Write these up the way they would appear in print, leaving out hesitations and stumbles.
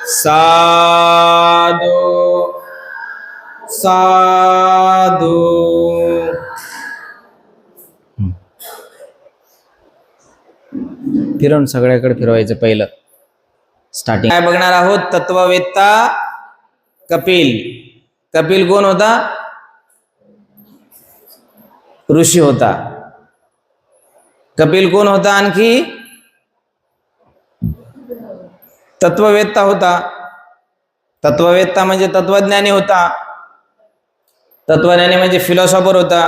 साधु साधु. फिरवून सगळ्याकडे फिरवायचं. पहिलं स्टार्टिंग काय बघणार आहोत? तत्ववेत्ता कपिल. कपिल कोण होता? ऋषी होता. कपिल कोण होता? आणखी तत्ववेत्ता होता. तत्ववेत्ता म्हणजे तत्वज्ञानी होता. तत्वज्ञानी म्हणजे फिलॉसॉफर होता.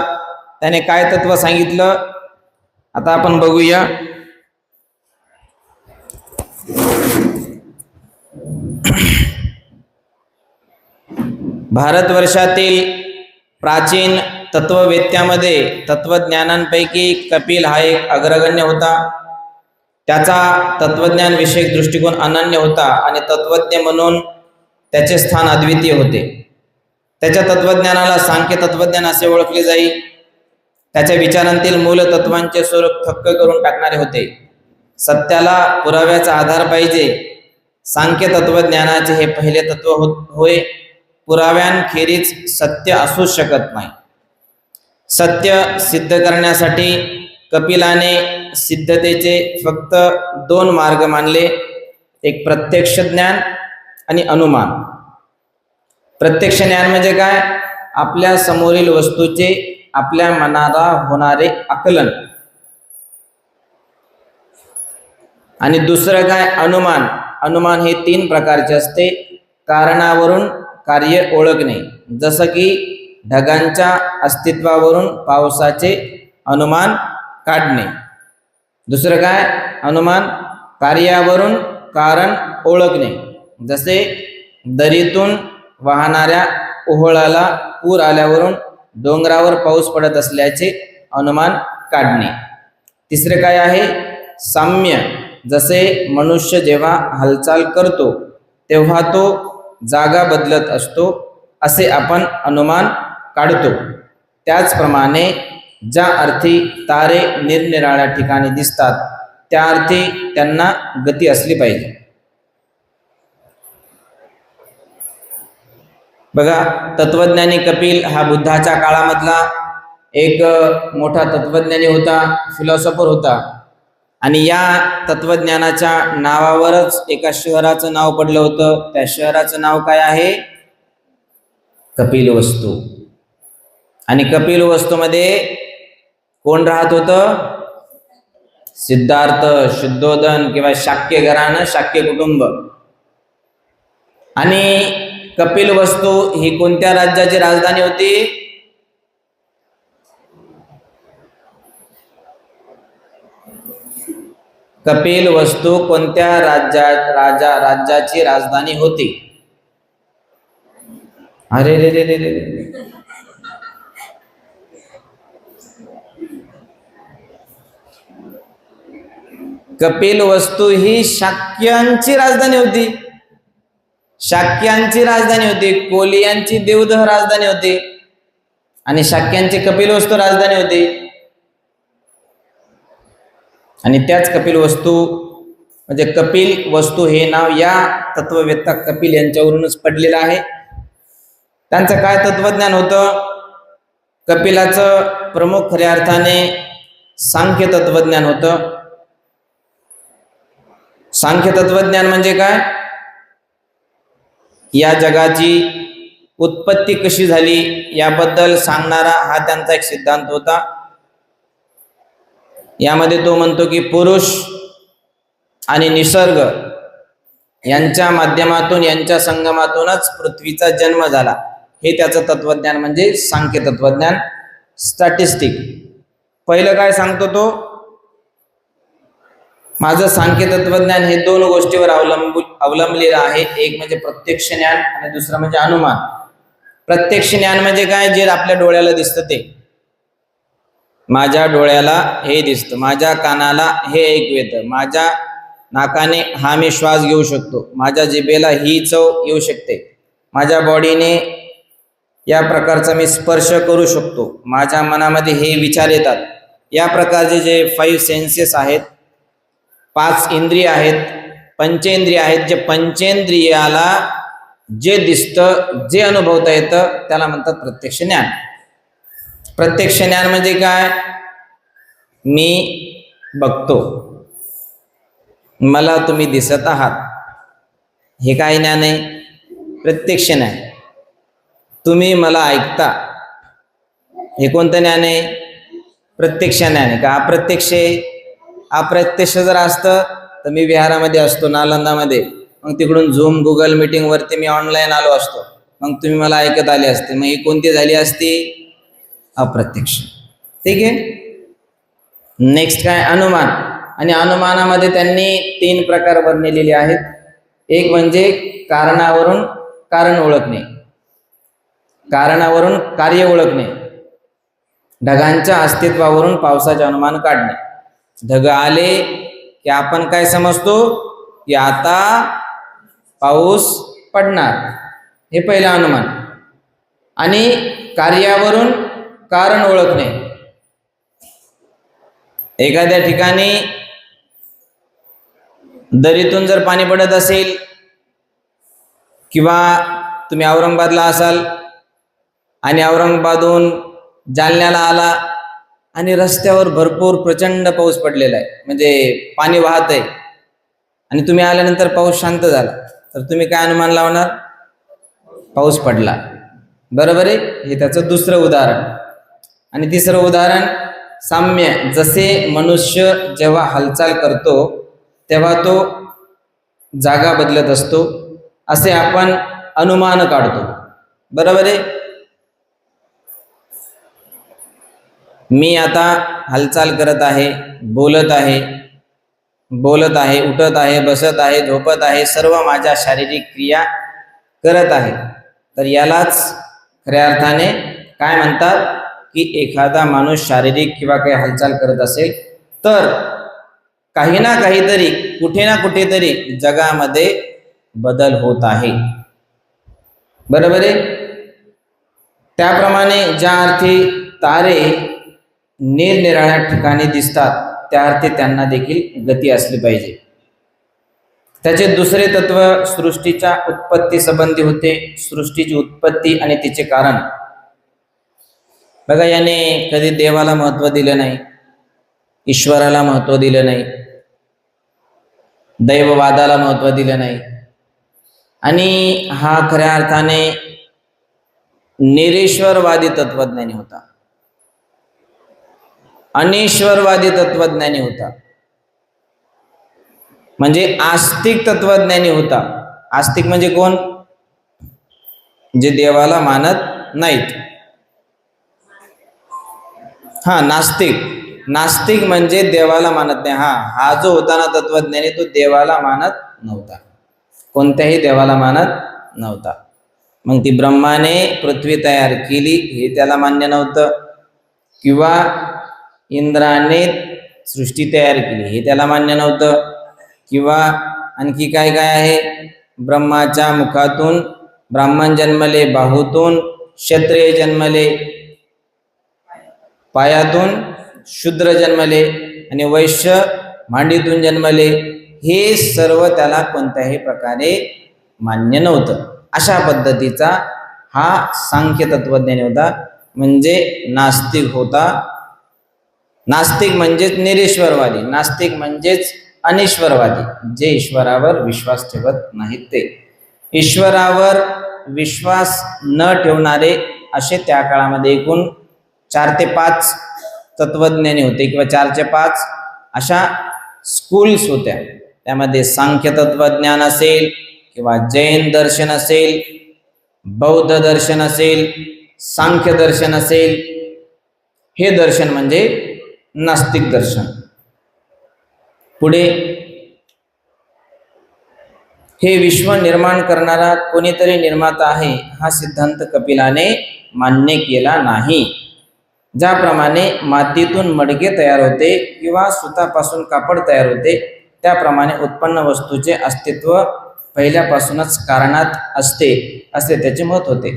त्याने काय तत्व सांगितलं आता आपण बघूया. भारतवर्षातील प्राचीन तत्ववेत्यामध्ये तत्वज्ञानांपैकी कपिल हा एक अग्रगण्य होता. त्याचा तत्वज्ञान विषयक दृष्टिकोन अनन्य होता आणि तत्वज्ञ म्हणून त्याचे स्थान अद्वितीय होते. त्याच्या तत्वज्ञानाला सांख्य तत्वज्ञान असे ओळखले जाईल. त्याच्या विचारांतील मूल तत्वांचे स्वरूप थक्क करून टाकणारे होते. सत्याला पुराव्याचा आधार पाहिजे. सांख्य तत्वज्ञानाचे हे पहिले तत्व होय. पुराव्यांखेरीज सत्य असूच शकत नाही. सत्य सिद्ध करण्यासाठी कपिलाने सिद्धतेचे फक्त दोन मार्ग मानले. एक प्रत्यक्ष ज्ञान आणि अनुमान. प्रत्यक्ष ज्ञान म्हणजे काय? आपल्या समोरील वस्तूचे आपल्या मनाला होणारे आकलन. आणि दुसरं काय? अनुमान. अनुमान हे तीन प्रकारचे असते. कारणावरून कार्य ओळखणे, जसं की ढगांच्या अस्तित्वावरून पावसाचे अनुमान काढणे. दुसरं काय? अनुमान कार्यावरून कारण ओळखणे, जसे दरीतून वाहणाऱ्या ओहळाला पूर आल्यावरून डोंगरावर पाऊस पडत असल्याचे अनुमान काढणे. तिसरे काय आहे? साम्य. जसे मनुष्य जेव्हा हालचाल करतो तेव्हा तो जागा बदलत असतो असे आपण अनुमान काढतो. त्याचप्रमाणे ज्या अर्थी तारे निरनिराळ्या ठिकाणी दिसतात त्या अर्थी त्यांना गती असली पाहिजे. बघा, तत्वज्ञानी कपिल हा बुद्धाच्या काळामधला एक मोठा तत्वज्ञानी होता, फिलॉसॉफर होता. आणि या तत्वज्ञानाच्या नावावरच एका शहराचं नाव पडलं होतं. त्या शहराचं नाव काय आहे? कपिलवस्तू. आणि कपिलवस्तूमध्ये कोण राहत होतं? सिद्धार्थ, शुद्धोदन किंवा शाक्य घराणं, शाक्य कुटुंब. आणि कपिलवस्तू ही कोणत्या राज्याची राजधानी होती? कपिलवस्तू कोणत्या राज्याची राजधानी होती? अरे रे रे रे रे. कपिलवस्तू ही शाक्यांची राजधानी होती. शाक्यांची राजधानी होती. कोलियांची देवदह राजधानी होती आणि शाक्यांची कपिलवस्तू राजधानी होती. आणि त्याच कपिलवस्तू म्हणजे कपिल वस्तू हे नाव या तत्ववेत्ता कपिल यांच्यावरूनच पडलेलं आहे. त्यांचं काय तत्वज्ञान होतं? कपिलाचं प्रमुख खऱ्या अर्थाने सांख्य तत्वज्ञान होतं. सांख्य तत्वज्ञान म्हणजे काय? या जगाची उत्पत्ती कशी झाली याबद्दल सांगणारा हा त्यांचा एक सिद्धांत होता. यामध्ये तो म्हणतो की पुरुष आणि निसर्ग यांच्या माध्यमातून, यांच्या संगमातूनच पृथ्वीचा जन्म झाला. हे त्याचं तत्वज्ञान म्हणजे सांख्य तत्वज्ञान, स्टॅटिस्टिक. पहिलं काय सांगतो तो? माझं सांख्य तत्वज्ञान हे दोन गोष्टीवर अवलंबलेलं आहे. एक म्हणजे प्रत्यक्ष ज्ञान आणि दुसरं म्हणजे अनुमान. प्रत्यक्ष ज्ञान म्हणजे काय? जे आपल्या डोळ्याला दिसतं ते. माझ्या डोळ्याला हे दिसतं, माझ्या कानाला हे ऐकू येतं, माझ्या नाकाने हा मी श्वास घेऊ शकतो, माझ्या जिभेला ही चव येऊ शकते, माझ्या बॉडीने या प्रकारचा मी स्पर्श करू शकतो, माझ्या मनामध्ये हे विचार येतात. या प्रकारचे जे 5 सेन्सेस आहेत, 5 इंद्रिय आहेत, पंचेंद्रिय आहेत, जे पंचेंद्रियाला जे दिसतं, जे अनुभवता येतं त्याला म्हणतात प्रत्यक्ष ज्ञान. प्रत्यक्ष ज्ञान म्हणजे काय? मी बघतो, मला तुम्ही दिसत आहात, हे काय ज्ञान आहे? प्रत्यक्ष ज्ञान. तुम्ही मला ऐकता, हे कोणतं ज्ञान आहे? प्रत्यक्ष ज्ञान आहे का अप्रत्यक्ष आहे? अप्रत्यक्ष जर असतं तर मी विहारामध्ये असतो, नालंदामध्ये, मग तिकडून झूम गुगल मीटिंग वरती मी ऑनलाईन आलो असतो, मग तुम्ही मला ऐकत आले असते. मग ही कोणती झाली असती? अप्रत्यक्ष. ठीक आहे. नेक्स्ट काय? अनुमान. आणि अनुमानामध्ये त्यांनी 3 प्रकार वर्णिलेले आहेत. एक म्हणजे कारणावरून कारण ओळखणे, कारणावरून कार्य ओळखणे, ढगांच्या अस्तित्वावरून पावसाचे अनुमान काढणे. ढग आले की आपण काय समजतो की आता पाऊस पडणार, हे पहिलं अनुमान. आणि कार्यावरून कारण ओळखणे, एखाद्या ठिकाणी दरीतून जर पाणी पडत असेल, किंवा तुम्ही औरंगाबादला असाल आणि औरंगाबादहून जालन्याला आला आणि रस्त्यावर भरपूर प्रचंड पाऊस पडलेला आहे, म्हणजे पाणी वाहत आहे, आणि तुम्ही आल्यानंतर पाऊस शांत झाला, तर तुम्ही काय अनुमान लावणार? पाऊस पडला. बरोबर आहे. हे त्याचं दुसरं उदाहरण. आणि तिसरं उदाहरण साम्य. जसे मनुष्य जेव्हा हालचाल करतो तेव्हा तो जागा बदलत असतो, असे आपण अनुमान काढतो. बरोबर आहे. मी आता हालचाल करत आहे, बोलत आहे, उठत आहे, बसत आहे, झोपत आहे, सर्व माझ्या शारीरिक क्रिया करत आहे. तर यालाच खऱ्या अर्थाने काय म्हणतात की एखादा माणूस शारीरिक किंवा काही हालचाल करत असेल तर काही ना काहीतरी, कुठे ना कुठेतरी जगामध्ये बदल होत आहे. बरोबर आहे. त्याप्रमाणे ज्या अर्थी तारे निरनिराळ्या ठिकाणी दिसतात त्या अर्थी त्यांना देखील गती असली पाहिजे. त्याचे दुसरे तत्व सृष्टीच्या उत्पत्ती संबंधी होते. सृष्टीची उत्पत्ती आणि तिचे कारण. बघा, याने कधी देवाला महत्व दिलं नाही, ईश्वराला महत्व दिलं नाही, दैववादाला महत्व दिलं नाही, आणि हा खऱ्या अर्थाने निरेश्वरवादी तत्वज्ञानी होता, अनिश्वरवादी तत्वज्ञानी होता, म्हणजे आस्तिक तत्वज्ञानी होता. आस्तिक म्हणजे कोण? जे देवाला मानत नाहीत. नास्तिक. नास्तिक म्हणजे देवाला मानत नाही. हा जो होता ना तत्वज्ञानी, तो देवाला मानत नव्हता, कोणत्याही देवाला मानत नव्हता. मग ती ब्रह्माने पृथ्वी तयार केली हे त्याला मान्य नव्हतं, किंवा इंद्राने सृष्टी तयार केली हे त्याला मान्य नव्हतं, किंवा आणखी काय काय आहे, ब्रह्माच्या मुखातून ब्राह्मण जन्मले, बाहूतून क्षत्रिय जन्मले, पायातून शूद्र जन्मले, आणि वैश्य मांडीतून जन्मले, हे सर्व त्याला कोणत्याही प्रकारे मान्य नव्हतं. अशा पद्धतीचा हा सांख्य तत्वज्ञानी होता, म्हणजे नास्तिक होता. नास्तिक म्हणजेच निरेश्वरवादी, नास्तिक म्हणजेच अनिश्वरवादी, जे ईश्वरावर विश्वास ठेवत नाहीत ते. ईश्वरावर विश्वास न ठेवणारे असे त्या काळामध्ये एकूण 4 ते 5 तत्वज्ञानी होते, किंवा 4 ते 5 अशा स्कूल्स होत्या. त्यामध्ये सांख्य तत्वज्ञान असेल, किंवा जैन दर्शन असेल, बौद्ध दर्शन असेल, सांख्य दर्शन असेल. हे दर्शन म्हणजे नास्तिक दर्शन. पुढे, हे विश्व निर्माण करणारा कोणीतरी निर्माता आहे हा सिद्धांत कपिलाने मान्य केला नाही. ज्याप्रमाणे मातीतून मडके तयार होते किंवा सुतापासून कापड तयार होते, त्याप्रमाणे उत्पन्न वस्तूचे अस्तित्व पहिल्यापासूनच कारणात असते, असे त्याचे मत होते.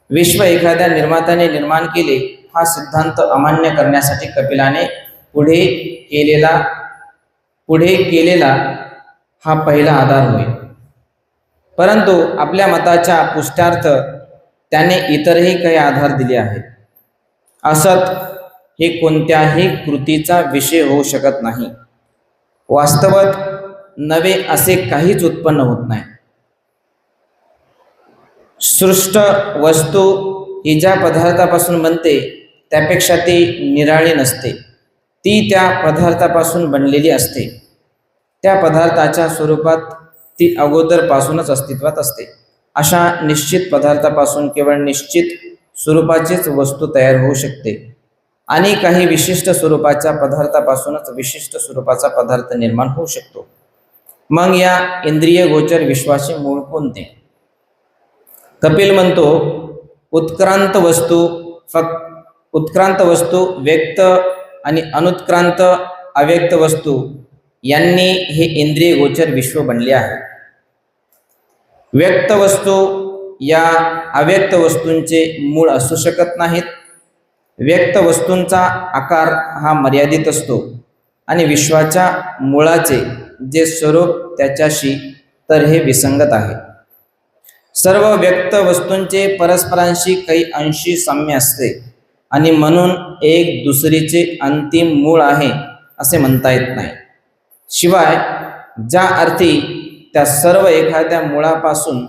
विश्व एखाद्या निर्मात्याने निर्माण केले हा सिद्धांत अमान्य करण्यासाठी कपिलाने पुढे केलेला हा पहिला आधार होय. परंतु आपल्या मताच्या पुष्ट्यार्थ त्याने इतरही काही आधार दिले आहेत. असत हे कोणत्याही कृतीचा विषय होऊ शकत नाही. वास्तवात नवे असे काहीच उत्पन्न होत नाही. सृष्ट वस्तू ही ज्या पदार्थापासून बनते त्यापेक्षा ती निराळी नसते. ती त्या पदार्थापासून बनलेली असते. त्या पदार्थाच्या स्वरूपात ती अगोदरपासूनच अस्तित्वात असते. अशा निश्चित पदार्थापासून केवळ निश्चित स्वरूपाचीच वस्तू तयार होऊ शकते आणि काही विशिष्ट स्वरूपाच्या पदार्थापासूनच विशिष्ट स्वरूपाचा पदार्थ निर्माण होऊ शकतो. मग या इंद्रिय गोचर विश्वाचे मूळ कोणते? कपिल म्हणतो, उत्क्रांत वस्तू व्यक्त आणि अनुत्क्रांत अव्यक्त वस्तू यांनी हे इंद्रिय गोचर विश्व बनले आहे. व्यक्त वस्तू या अव्यक्त वस्तूंचे मूळ असू शकत नाहीत. व्यक्त वस्तूंचा आकार हा मर्यादित असतो आणि विश्वाच्या मुळाचे जे स्वरूप त्याच्याशी तर हे विसंगत आहे. सर्व व्यक्त वस्तूंचे परस्परांशी काही अंशी साम्य असते आणि म्हणून एक दुसरीचे अंतिम मूळ आहे असे म्हणता येत नाही. शिवाय ज्या अर्थी त्या सर्व एखाद्या मुळापासून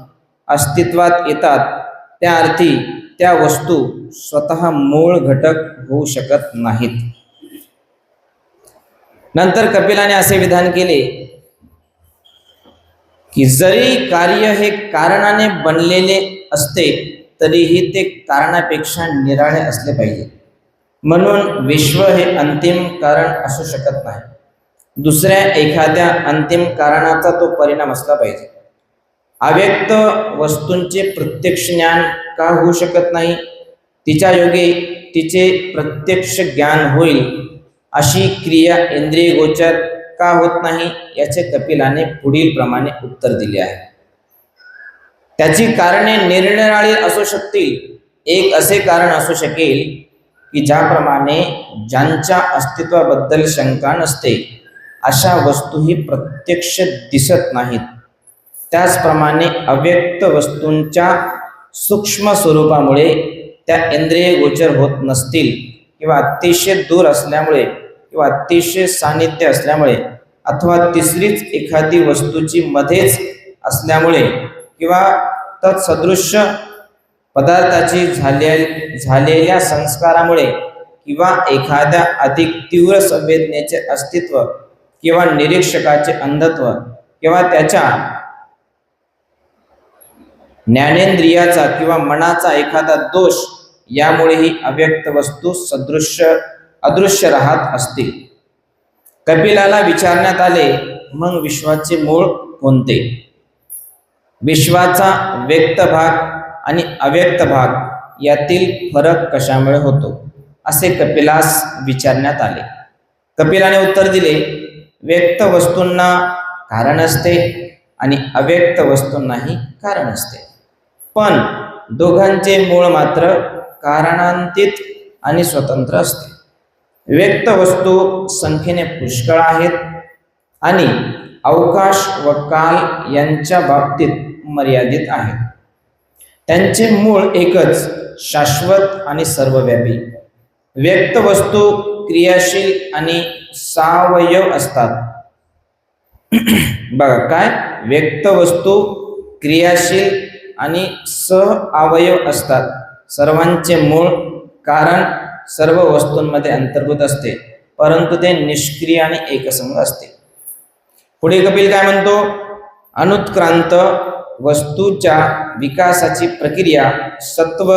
अस्तित्वात येतात त्या अर्थी त्या वस्तू स्वतः मूळ घटक होऊ शकत नाहीत. नंतर कपिलाने असे विधान केले की जरी कार्य हे कारणाने बनलेले असते तरीही ते कारणापेक्षा निराळे असले पाहिजे. म्हणून विश्व हे अंतिम कारण असू शकत नाही. दुसऱ्या एखाद्या अंतिम कारणाचा तो परिणाम असला पाहिजे. अव्यक्त वस्तूंचे प्रत्यक्ष ज्ञान का होऊ शकत नाही? तिच्या योगे तिचे प्रत्यक्ष ज्ञान होईल अशी क्रिया इंद्रिय गोचर का होत नाही याचे कपिलाने पुढील प्रमाणे उत्तर दिले आहे. त्याची कारणे निरनिराळी असू शकतील. एक असे कारण असू शकेल की ज्याप्रमाणे ज्यांच्या अस्तित्वाबद्दल शंका नसते अशा वस्तूही प्रत्यक्ष दिसत नाहीत, त्याचप्रमाणे अव्यक्त वस्तूंच्या सूक्ष्म स्वरूपामुळे त्या इंद्रिय गोचर होत नसतील किंवा अतिशय दूर असल्यामुळे किंवा अतिशय सानिध्य असल्यामुळे अथवा तिसरीच एखादी वस्तूची मध्येच असल्यामुळे किंवा तत्सदृश्य पदार्थाची झालेल्या संस्कारामुळे किंवा एखाद्या अधिक तीव्र संवेदनेचे अस्तित्व किंवा निरीक्षकाचे अंधत्व किंवा त्याच्या ज्ञानेंद्रियाचा किंवा मनाचा एखादा दोष यामुळेही अव्यक्त वस्तू अदृश्य राहत असतील. कपिलाला विचारण्यात आले, मग विश्वाचे मूळ कोणते? विश्वाचा व्यक्त भाग आणि अव्यक्त भाग यातील फरक कशामुळे होतो असे कपिलास विचारण्यात आले. कपिलाने उत्तर दिले, व्यक्त वस्तूंना कारण असते आणि अव्यक्त वस्तूंनाही कारण असते, पण दोघांचे मूळ मात्र कारणांतीत आणि स्वतंत्र असते. व्यक्त वस्तू संख्येने पुष्कळ आहेत आणि अवकाश व काल यांच्या बाबतीत मर्यादित आहेत. त्यांचे मूळ एकच, शाश्वत आणि सर्वव्यापी. व्यक्त वस्तू क्रियाशील आणि सावयव असतात. बघा काय, व्यक्त वस्तू क्रियाशील आणि सहअवयव असतात. सर्वांचे मूळ कारण सर्व वस्तूंमध्ये अंतर्भूत असते, परंतु ते निष्क्रिय आणि एकसंग असते. पुढे कपिल काय म्हणतो? अनुत्क्रांत वस्तूच्या विकासाची प्रक्रिया सत्व,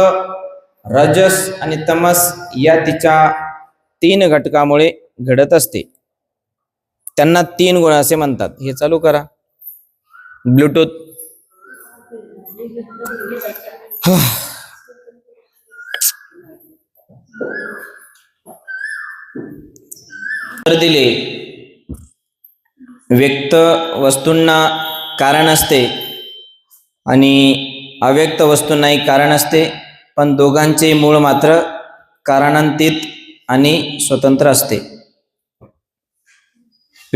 रजस आणि तमस या तिच्या 3 घटकामुळे घडत असते. त्यांना 3 गुण असे म्हणतात. हे चालू करा ब्लूटूथ. दिले, व्यक्त वस्तूंना कारण असते आणि अव्यक्त वस्तूंनाही कारण असते, पण दोघांचे मूळ मात्र कारणांतीत आणि स्वतंत्र असते.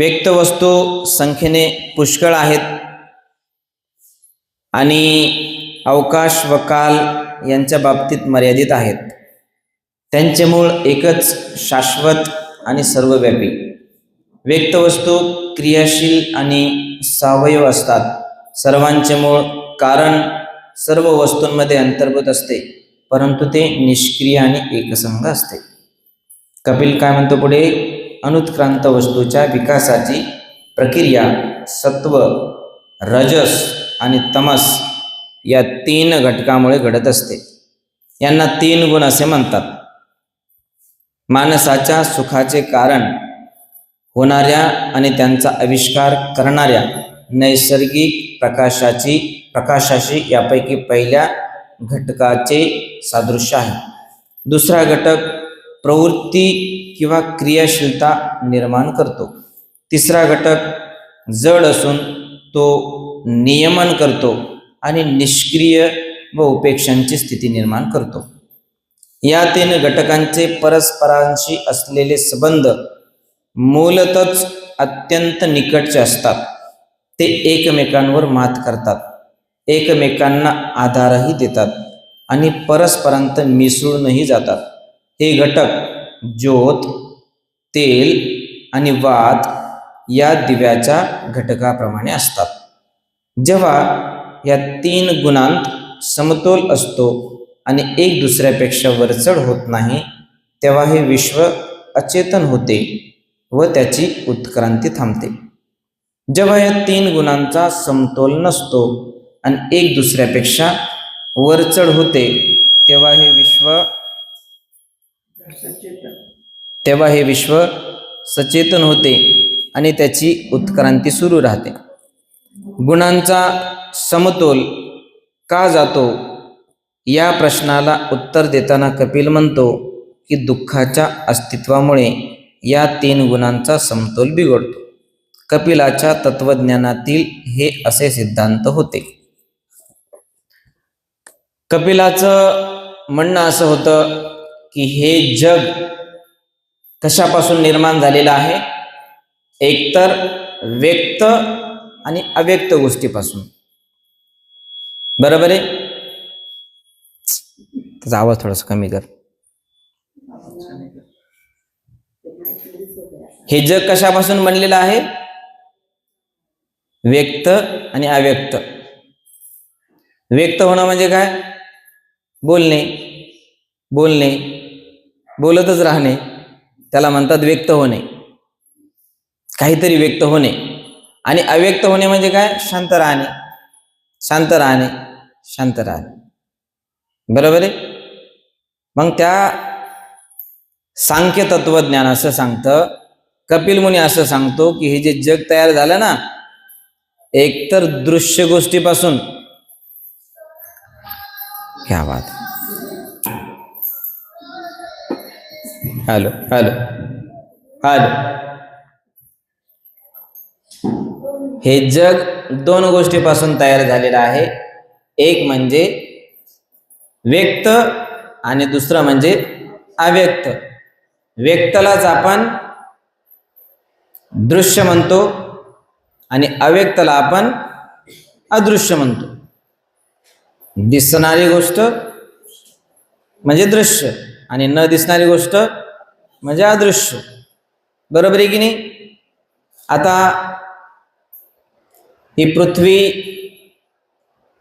व्यक्त वस्तू संख्येने पुष्कळ आहेत आणि अवकाश व काल यांच्या बाबतीत मर्यादित आहेत. त्यांचे मूळ एकच शाश्वत आणि सर्वव्यापी. व्यक्त वस्तू क्रियाशील आणि सावयव असतात. सर्वांचे मूळ कारण सर्व वस्तूंमध्ये अंतर्भूत असते, परंतु ते निष्क्रिय आणि एकसंग असते. कपिल काय म्हणतो पुढे? अनुत्क्रांत वस्तूच्या विकासाची प्रक्रिया सत्व, रजस आणि तमस या 3 घटकामुळे घडत असते. यांना 3 गुण असे म्हणतात. माणसाच्या सुखाचे कारण होणाऱ्या आणि त्यांचा आविष्कार करणाऱ्या नैसर्गिक प्रकाशाशी यापैकी पहिल्या घटकाचे सादृश्य आहे. दुसरा घटक प्रवृत्ती किंवा क्रियाशीलता निर्माण करतो. तिसरा घटक जड असून तो नियमन करतो आणि निष्क्रिय व उपेक्षांची स्थिती निर्माण करतो. या 3 घटकांचे परस्परांशी असलेले संबंध मूलतच अत्यंत निकटचे असतात. ते एकमेकांवर मात करतात, एकमेकांना आधारही देतात आणि परस्परांत मिसळूनही जातात. हे घटक ज्योत, तेल आणि वात या दिव्याच्या घटकाप्रमाणे असतात. जेव्हा या 3 गुणांत समतोल असतो आणि एक दुसऱ्यापेक्षा वरचढ होत नाही, तेव्हा हे विश्व अचेतन होते व त्याची उत्क्रांती थांबते. जेव्हा या 3 गुणांचा समतोल नसतो आणि एक दुसऱ्यापेक्षा वरचढ होते, तेव्हा हे विश्व सचेतन होते आणि त्याची उत्क्रांती सुरू राहते. गुणांचा समतोल का जातो या प्रश्नाला उत्तर देताना कपिल म्हणतो की दुःखाच्या अस्तित्वामुळे या 3 गुणांचा समतोल बिघडतो. कपिलाच्या तत्वज्ञानातील हे असे सिद्धांत होते. कपिलाचं म्हणणं असं होतं की हे जग कशापासून निर्माण झालेलं आहे? एकतर व्यक्त आणि अव्यक्त गोष्टीपासून. बरोबर आहे? त्याचा आवाज थोडासा कमी कर. हे जग कशापासून बनलेलं आहे? व्यक्त आणि अव्यक्त. व्यक्त होणं म्हणजे काय? बोलणे, बोलतच राहणे, त्याला म्हणतात व्यक्त होणे. काहीतरी व्यक्त होणे. आणि अव्यक्त होणे म्हणजे काय? शांत राहणे. बरोबर आहे? मग त्या सांख्य तत्वज्ञान असं सांगतं, कपिल मुनी असं सांगतो की हे जे जग तयार झालं ना, एकतर दृश्य गोष्टीपासून. क्या बात. हॅलो. हे जग 2 गोष्टीपासून तयार झालेलं आहे. एक म्हणजे व्यक्त आणि दुसरं म्हणजे अव्यक्त. व्यक्तलाच आपण दृश्य म्हणतो आणि अव्यक्तला आपण अदृश्य म्हणतो. दिसणारी गोष्ट म्हणजे दृश्य आणि न दिसणारी गोष्ट म्हणजे अदृश्य. बरोबर आहे की नाही? आता ही पृथ्वी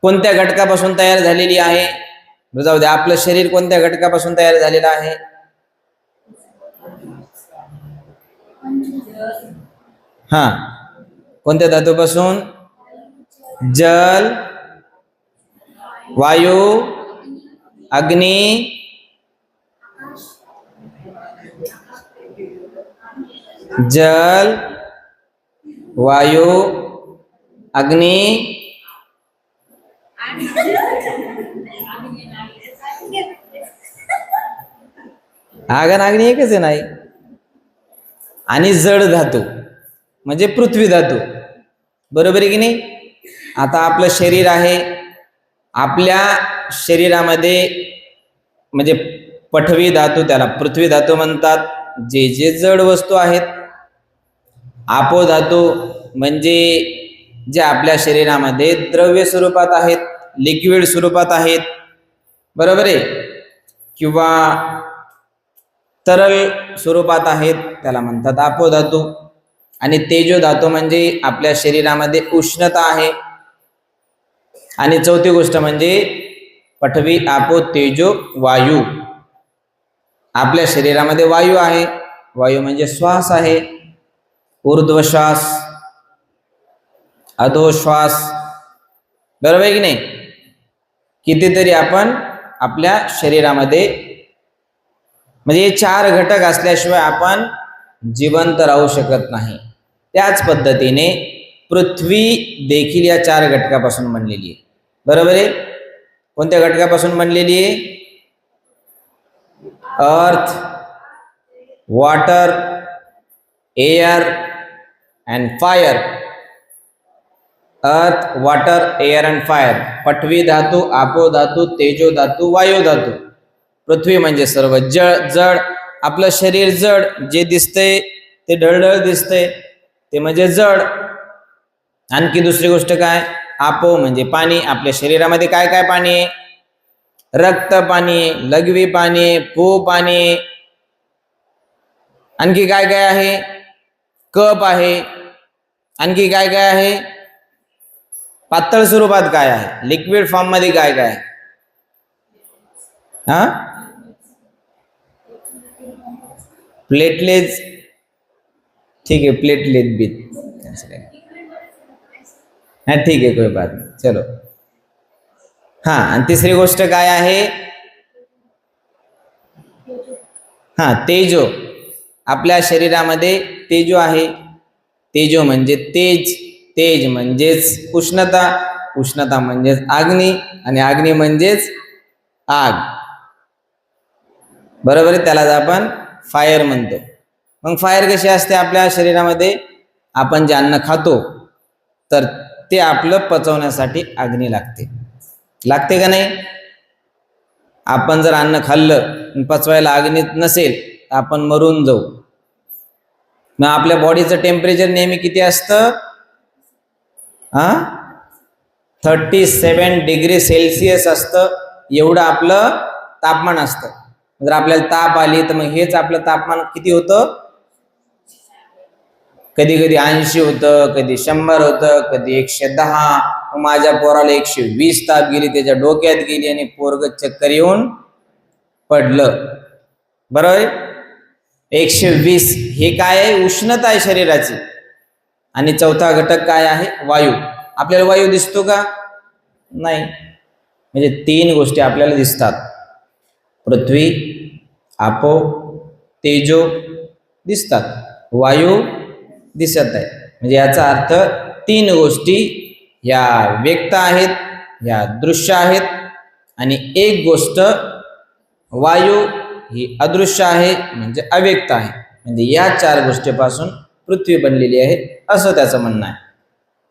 कोणत्या घटकापासून तयार झालेली आहे? जाऊ दे, आपलं शरीर कोणत्या घटकापासून तयार झालेलं आहे? कोणत्या धातूपासून? जल, वायू, अग्नी, जल, वायू, अग्नी आगन अग्नी एकच आहे नाही. आणि जड धातू म्हणजे पृथ्वी धातू. बरोबर आहे की नाही? आता आपलं शरीर आहे. आपल्या शरीरामध्ये म्हणजे पठवी धातू, त्याला पृथ्वी धातू म्हणतात. जे जड वस्तू आहेत आपो धातू म्हणजे जे आपल्या शरीरामध्ये द्रव्य स्वरूपात आहेत, लिक्विड स्वरूपात आहेत, बरोबर आहे, किंवा तरल स्वरूपात आहेत, त्याला म्हणतात आपो धातू. आणि तेजो धातू म्हणजे आपल्या शरीरामध्ये उष्णता आहे. आणि चौथी गोष्ट म्हणजे पृथ्वी आपो तेजो वायू. आपल्या शरीरामध्ये वायू आहे. वायू म्हणजे श्वास आहे, ऊर्ध्वश्वास, अधोश्वास, बरोबर आहे की नाही. कितीतरी आपण आपल्या शरीरामध्ये म्हणजे हे 4 घटक असल्याशिवाय आपण जिवंत राहू शकत नाही. त्याच पद्धतीने पृथ्वी देखील या 4 घटकापासून बनलेली आहे, बरोबर आहे. कोणत्या घटकापासून बनलेली आहे? अर्थ, वॉटर, एअर अँड फायर. अर्थ, वॉटर, एअर अँड फायर. पृथ्वी धातू, आपो धातू, तेजो धातू, वायू धातू. पृथ्वी म्हणजे सर्व जड. आपलं शरीर जड, जे दिसतंय ते ढळढळ दिसतंय ते म्हणजे जड. आणखी दुसरी गोष्ट काय? आपो म्हणजे पाणी. आपल्या शरीरामध्ये काय काय पाणी आहे? रक्त पाणी, लघवी पाणी, पू पाणी. आणखी काय काय आहे? कप आहे. आणखी काय काय आहे? पातळ स्वरूपात काय आहे? लिक्विड फॉर्म मध्ये काय काय आहे? हा, प्लेटलेट्स. ठीक है, प्लेटलेट भी हाँ, ठीक है, कोई बात नहीं, चलो. हाँ, आणि तिसरी गोष्ट काय आहे? हाँ, तेजो. आपल्या शरीरामध्ये तेजो आहे. तेजो म्हणजे तेज. तेज म्हणजेच उष्णता. उष्णता म्हणजेच अग्नी. आणि अग्नी म्हणजेच आग, बरोबर आहे. त्यालाच आपण फायर म्हणतो. मग फायर कशी असते आपल्या शरीरामध्ये? आपण जे अन्न खातो तर ते आपलं पचवण्यासाठी अग्नी लागते का नाही? आपण जर अन्न खाल्लं पचवायला अग्नी नसेल तर आपण मरून जाऊ. मग आपल्या बॉडीचं टेम्परेचर नेहमी किती असतं? 37 डिग्री सेल्सिअस असतं. एवढं आपलं तापमान असतं. जर आपल्याला ताप आली तर मग हेच आपलं तापमान किती होतं? कधी कधी 80 होतं, कधी 100 होतं, कधी 110. माझ्या पोराला 120 ताप गेली, त्याच्या डोक्यात गेली आणि पोरग चक्कर येऊन पडलं, बरोबर. 120 हे काय आहे? उष्णता आहे शरीराची. आणि चौथा घटक काय आहे? वायू. आपल्याला वायू दिसतो का? नाही. म्हणजे 3 गोष्टी आपल्याला दिसतात: पृथ्वी, आपो, तेजो दिसतात, वायू दिसत आहे. म्हणजे याचा अर्थ 3 गोष्टी या व्यक्त आहेत, या दृश्य आहेत. आणि एक गोष्ट वायू ही अदृश्य आहे, म्हणजे अव्यक्त आहे. म्हणजे या 4 गोष्टीपासून पृथ्वी बनलेली आहे, असं त्याचं म्हणणं आहे.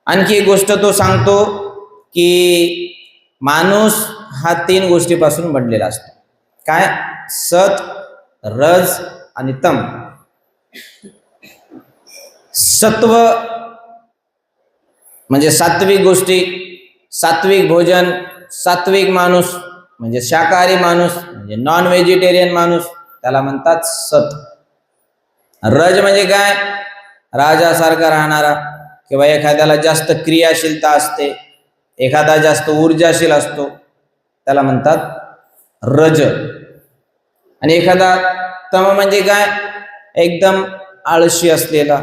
आणखी एक गोष्ट तो सांगतो की माणूस हा 3 गोष्टीपासून बनलेला असतो. काय? सत, रज आणि तम. सत्व म्हणजे सात्विक गोष्टी, सात्विक भोजन, सात्विक माणूस म्हणजे शाकाहारी माणूस, म्हणजे नॉन व्हेजिटेरियन माणूस, त्याला म्हणतात सत. रज म्हणजे काय? राजासारखा राहणारा, किंवा एखाद्याला जास्त क्रियाशीलता असते, एखादा जास्त ऊर्जाशील असतो, त्याला म्हणतात रज. आणि एखादा तम म्हणजे काय? एकदम आळशी असलेला,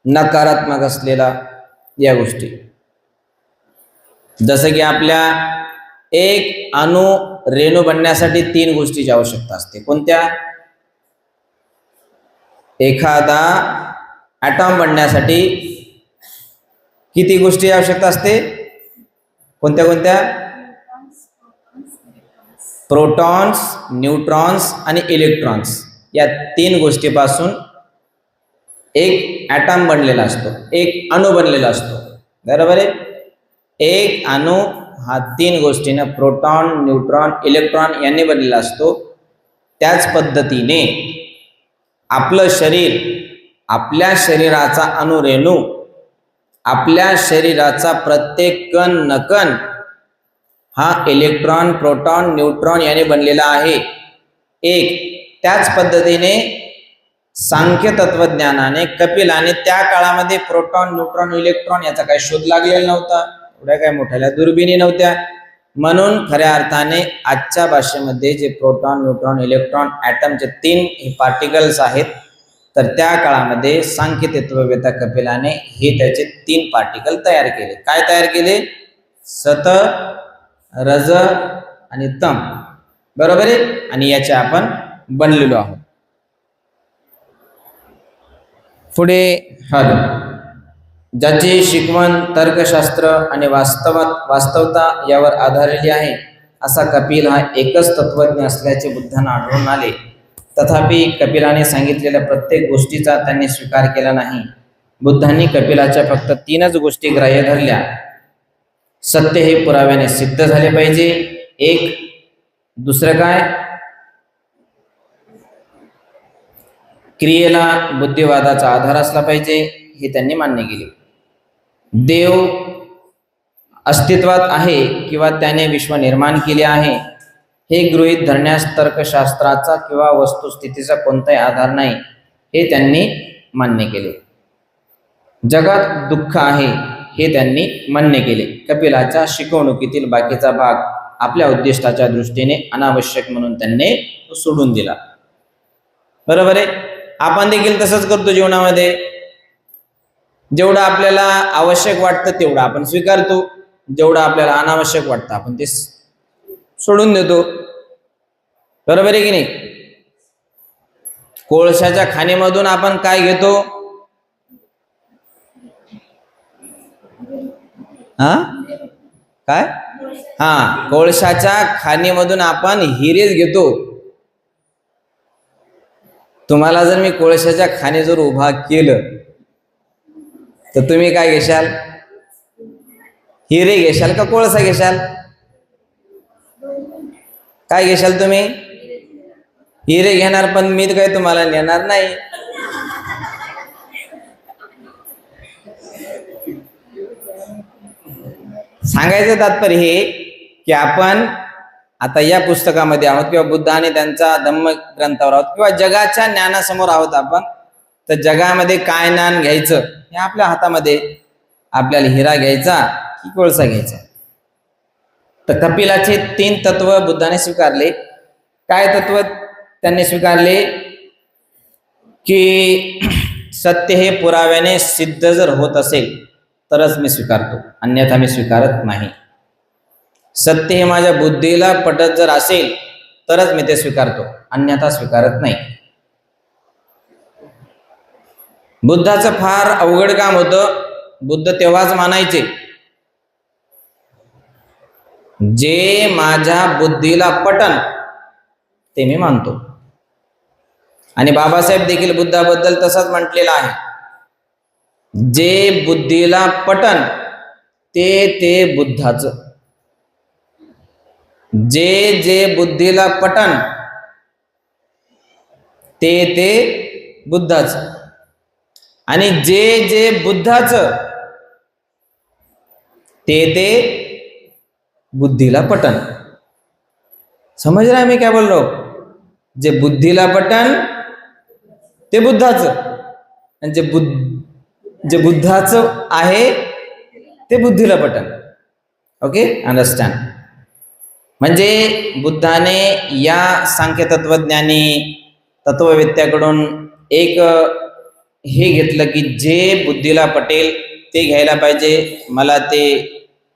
नकारात्मक असलेला, या गोष्टी. जसं की आपल्या एक अणु रेणू बनण्यासाठी 3 गोष्टीची आवश्यकता असते. कोणत्या? एखादा ॲटॉम बनण्यासाठी किती गोष्टी आवश्यकता असते? कोणत्या कोणत्या? प्रोटॉन्स, न्यूट्रॉन्स आणि इलेक्ट्रॉन्स. या 3 गोष्टीपासून एक ॲटॉम बनलेला असतो, एक अणू बनलेला असतो, बरोबर आहे. एक अणू हा 3 गोष्टीनं, प्रोटॉन, न्यूट्रॉन, इलेक्ट्रॉन यांनी बनलेला असतो. त्याच पद्धतीने आपलं शरीर आपल्या शरीराचा अणुरेणू, आपल्या शरीराचा प्रत्येक कण नकण हा इलेक्ट्रॉन, प्रोटॉन, न्यूट्रॉन याने बनलेला आहे. एक त्याच पद्धतीने सांख्य तत्वज्ञानाने कपिलाने त्या काळामध्ये प्रोटॉन, न्यूट्रॉन, इलेक्ट्रॉन याचा काही शोध लागलेला नव्हता. एवढ्या काही मोठ्या दुर्बिणी नव्हत्या. म्हणून खऱ्या अर्थाने आजच्या भाषेमध्ये जे प्रोटॉन, न्यूट्रॉन, इलेक्ट्रॉन, ॲटमचे 3 हे पार्टिकल्स आहेत, तर त्या काळामध्ये सांख्य तत्ववेत्ता कपिलाने हे त्याचे 3 पार्टिकल तयार केले. काय तयार केले? सत, रज आणि तम. बरोबर आहे. आणि याचे आपण बनलेलो आहोत. पुढे हद, ज्याची शिकवण तर्कशास्त्र आणि वास्तवता यावर आधारलेली आहे, असा कपिल हा एकच तत्वज्ञ असल्याचे बुद्धांना आढळून आले. तथापि कपिलाने सांगितलेल्या प्रत्येक गोष्टीचा त्यांनी स्वीकार केला नाही. बुद्धांनी कपिलाच्या फक्त 3च गोष्टी ग्राह्य धरल्या. सत्य हे पुराव्याने सिद्ध झाले पाहिजे, एक. दुसरं काय? क्रियेला बुद्धिवादाचा आधार असला पाहिजे, हे त्यांनी मान्य केले. देव अस्तित्वात आहे किंवा त्याने विश्व निर्माण केले आहे हे गृहीत धरण्यास तर्कशास्त्राचा किंवा वस्तुस्थितीचा कोणताही आधार नाही, हे त्यांनी मान्य केले. जगात दुःख आहे हे त्यांनी मान्य केले. कपिलाच्या शिकवणुकीतील बाकीचा भाग आपल्या उद्दिष्टाच्या दृष्टीने अनावश्यक म्हणून त्यांनी सोडून दिला. बरोबर आहे. आपण देखील तसंच करतो जीवनामध्ये. जेवढं आपल्याला आवश्यक वाटतं तेवढं आपण स्वीकारतो, जेवढं आपल्याला अनावश्यक वाटतं आपण ते सोडून देतो. बरोबर आहे की नाही? कोळशाच्या खाणीमधून आपण काय घेतो? काय? कोळशाच्या खाणीमधून आपण हिरेच घेतो. तुम्हाला जर मी कोळशाच्या खाणी जर उभा केलं तर तुम्ही काय घेशाल? हिरे घेशाल का कोळसा घेशाल? काय घेशाल तुम्ही? हिरे घेणार. पण मी काही तुम्हाला नेणार नाही. सांगायचं तात्पर्य हे की आपण आता या पुस्तकामध्ये आहोत किंवा बुद्धाने त्यांचा धम्म ग्रंथावर आहोत किंवा जगाच्या ज्ञानासमोर आहोत आपण, तर जगामध्ये काय ज्ञान घ्यायचं हे आपल्या हातामध्ये. आपल्याला हिरा घ्यायचा की कोळसा घ्यायचा? तर कपिलाचे 3 तत्व बुद्धाने स्वीकारले. काय तत्व त्यांनी स्वीकारले? की सत्य हे पुराव्याने सिद्ध जर होत असेल तरच मी स्वीकारतो, अन्यथा मी स्वीकारत नाही. सत्य हे माझ्या बुद्धीला पटत जर असेल तरच मी ते स्वीकारतो, अन्यथा स्वीकारत नाही. बुद्धाचं फार अवघड काम होतं. बुद्ध तेव्हाच मानायचे, जे माझ्या बुद्धीला पटन ते मी मानतो. आणि बाबासाहेब देखील बुद्धाबद्दल तसंच म्हटलेलं आहे, जे बुद्धीला पटन ते बुद्धाचं. जे बुद्धीला पटन ते बुद्धाचं. आणि जे बुद्धाचं ते बुद्धीला पटन. समझ रहा है मैं क्या बोल रहा हूं? जे बुद्धीला पटन ते बुद्धाचं, आणि जे बुद्धाचं आहे ते बुद्धीला पटन. Okay, understand? म्हणजे बुद्धाने या सांख्य तत्वज्ञानी तत्ववेत्याकडून एक हे घेतलं की जे बुद्धीला पटेल ते घ्यायला पाहिजे. मला ते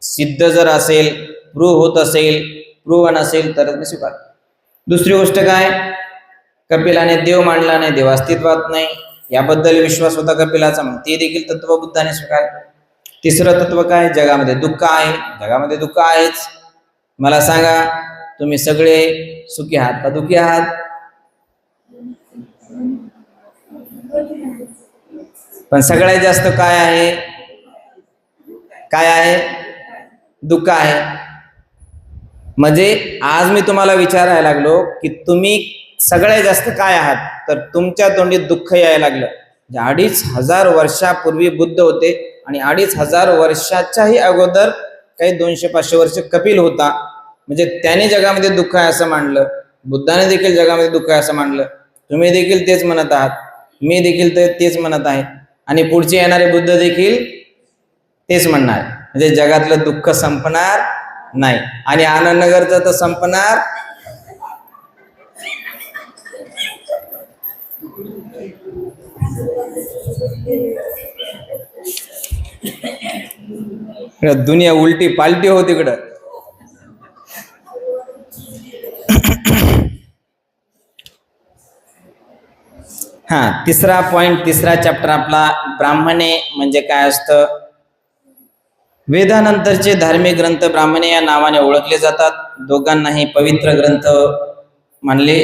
सिद्ध जर असेल, प्रूव्ह होत असेल, प्रूव्हन असेल तरच मी स्वीकार. दुसरी गोष्ट काय? कपिलाने देव मांडला नाही, देव अस्तित्वात नाही याबद्दल विश्वास होता कपिलाचा, मग ते देखील तत्व बुद्धाने स्वीकारले. तिसरं तत्व काय? जगामध्ये दुःख आहे. जगामध्ये दुःख आहेच. मला सांगा, तुम्ही सगळे सुखी आहात का दुःखी आहात? पण सगळ्यात जास्त काय आहे? काय आहे? दुःख आहे. म्हणजे आज मी तुम्हाला विचारायला लागलो की तुम्ही सगळ्यात जास्त काय आहात, तर तुमच्या तोंडी दुःख यायला लागलं. म्हणजे 2500 वर्षापूर्वी बुद्ध होते आणि 2500 वर्षाच्याही अगोदर काही 200-500 वर्ष कपिल होता. म्हणजे त्याने जगामध्ये दुःख आहे असं मांडलं, बुद्धाने देखील जगामध्ये दुःख आहे असं मांडलं. तुम्ही देखील तेच म्हणत आहात, मी देखील तेच म्हणत आहे आणि पुढचे येणारे बुद्ध देखील तेच म्हणणार. म्हणजे जगातलं दुःख संपणार नाही आणि आनंदनगरचं तर संपणार. दुनिया उलटी पालटी हो तिकडं. हा, तिसरा पॉइंट, तिसरा चॅप्टर आपला ब्राह्मणे म्हणजे काय असतं. वेदानंतरचे धार्मिक ग्रंथ ब्राह्मणे या नावाने ओळखले जातात. दोघांनाही पवित्र ग्रंथ मानले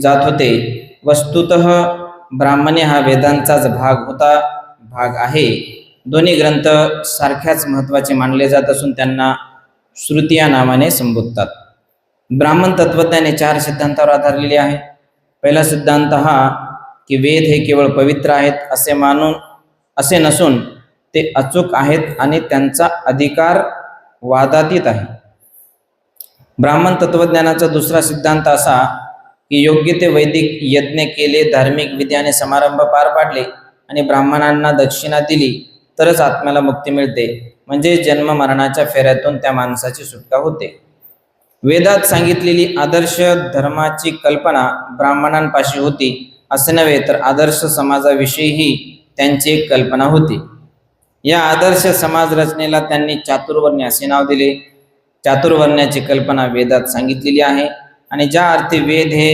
जात होते. वस्तुतः ब्राह्मणे हा वेदांचाच भाग आहे. दोन्ही ग्रंथ सारख्याच महत्त्वाचे मानले जात असून त्यांना श्रुती या नावाने संबोधतात. ब्राह्मण तत्वज्ञाने 4 सिद्धांतावर आधारलेले आहे. पहिला सिद्धांत हा की वेद हे केवळ पवित्र आहेत असे नसून ते अचूक आहेत आणि त्यांचा अधिकार वादातीत आहे. ब्राह्मण तत्वज्ञानाचा दुसरा सिद्धांत असा की योग्य ते वैदिक यज्ञ केले, धार्मिक विधी समारंभ पार पाडले आणि ब्राह्मणांना दक्षिणा दिली तरच आत्म्याला मुक्ती मिळते. म्हणजे जन्म मरणाच्या फेऱ्यातून त्या माणसाची सुटका होते. वेदात सांगितलेली आदर्श धर्माची कल्पना ब्राह्मणांपाशी होती असे नव्हे, तर आदर्श समाजाविषयीही त्यांची एक कल्पना होती. या आदर्श समाज रचनेला त्यांनी चातुर्वर्ण्य असे नाव दिले. चातुर्वर्ण्याची कल्पना वेदात सांगितलेली आहे आणि ज्या अर्थी वेद हे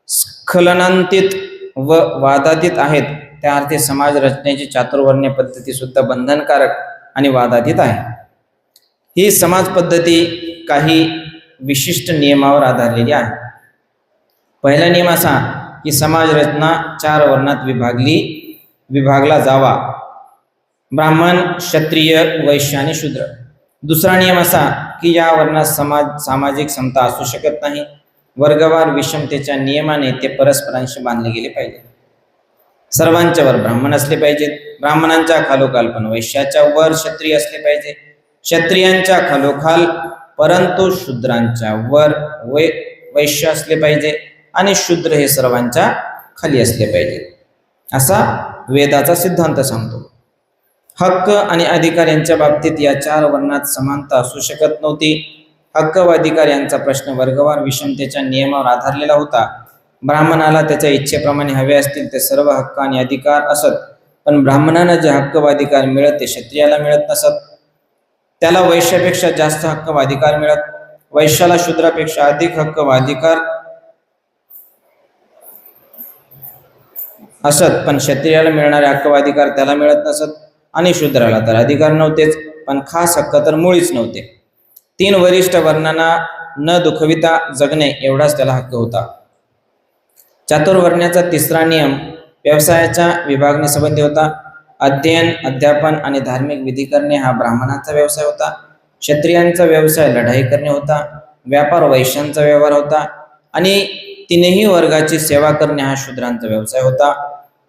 स्खलनांतित व वादातीत आहेत, त्या अर्थी समाज रचनेची चातुर्वर्ण्य पद्धती सुद्धा बंधनकारक आणि वादातीत आहे. ही समाज पद्धती काही विशिष्ट नियमावर आधारलेली आहे. पहिला नियम असा की समाज रचना 4 वर्णात विभागला जावा: ब्राह्मण, क्षत्रिय, वैश्य आणि शूद्र. दुसरा नियम असा की या वर्णात सामाजिक समता असू शकत नाही. वर्गवार विषमतेच्या नियमाने ते परस्परांशी बांधले गेले पाहिजे. सर्वांच्या वर ब्राह्मण असले पाहिजेत. ब्राह्मणांच्या खालोखाल पण वैश्याच्या वर क्षत्रिय असले पाहिजे. क्षत्रियांच्या खालोखाल परंतु शूद्रांच्या वर वैश्य असले पाहिजे आणि शूद्र हे सर्वांच्या खाली असले पाहिजे, असा वेदाचा सिद्धांत सांगतो. हक्क आणि अधिकार यांच्या बाबतीत या 4 वर्णात समानता असू शकत नव्हती. हक्क व अधिकार यांचा प्रश्न वर्गवार विषमतेच्या नियमावर आधारलेला होता. ब्राह्मणाला त्याच्या इच्छेप्रमाणे हवे असतील ते सर्व हक्क आणि अधिकार असत, पण ब्राह्मणांना जे हक्क व अधिकार मिळत ते क्षत्रियाला मिळत नसत. त्याला वैश्यापेक्षा जास्त हक्क व अधिकार मिळत. वैश्याला शूद्रापेक्षा अधिक हक्क व अधिकार असत, पण क्षत्रियाला मिळणारे हक्क व अधिकार त्याला मिळत नसत आणि शूद्राला तर अधिकार नव्हतेच, पण खास हक्क तर मुळीच नव्हते. 3 वरिष्ठ वर्णांना न दुखविता जगणे एवढाच त्याला हक्क होता. चातुर्वर्ण्याचा तिसरा नियम व्यवसायाच्या विभागणीसंबंधी होता. अध्ययन, अध्यापन आणि धार्मिक विधी करणे हा ब्राह्मणांचा व्यवसाय होता. क्षत्रियांचा व्यवसाय लढाई करणे होता. व्यापार वैश्यांचा व्यवहार होता आणि 3ही वर्गाची सेवा करणे हा शूद्रांचा व्यवसाय होता.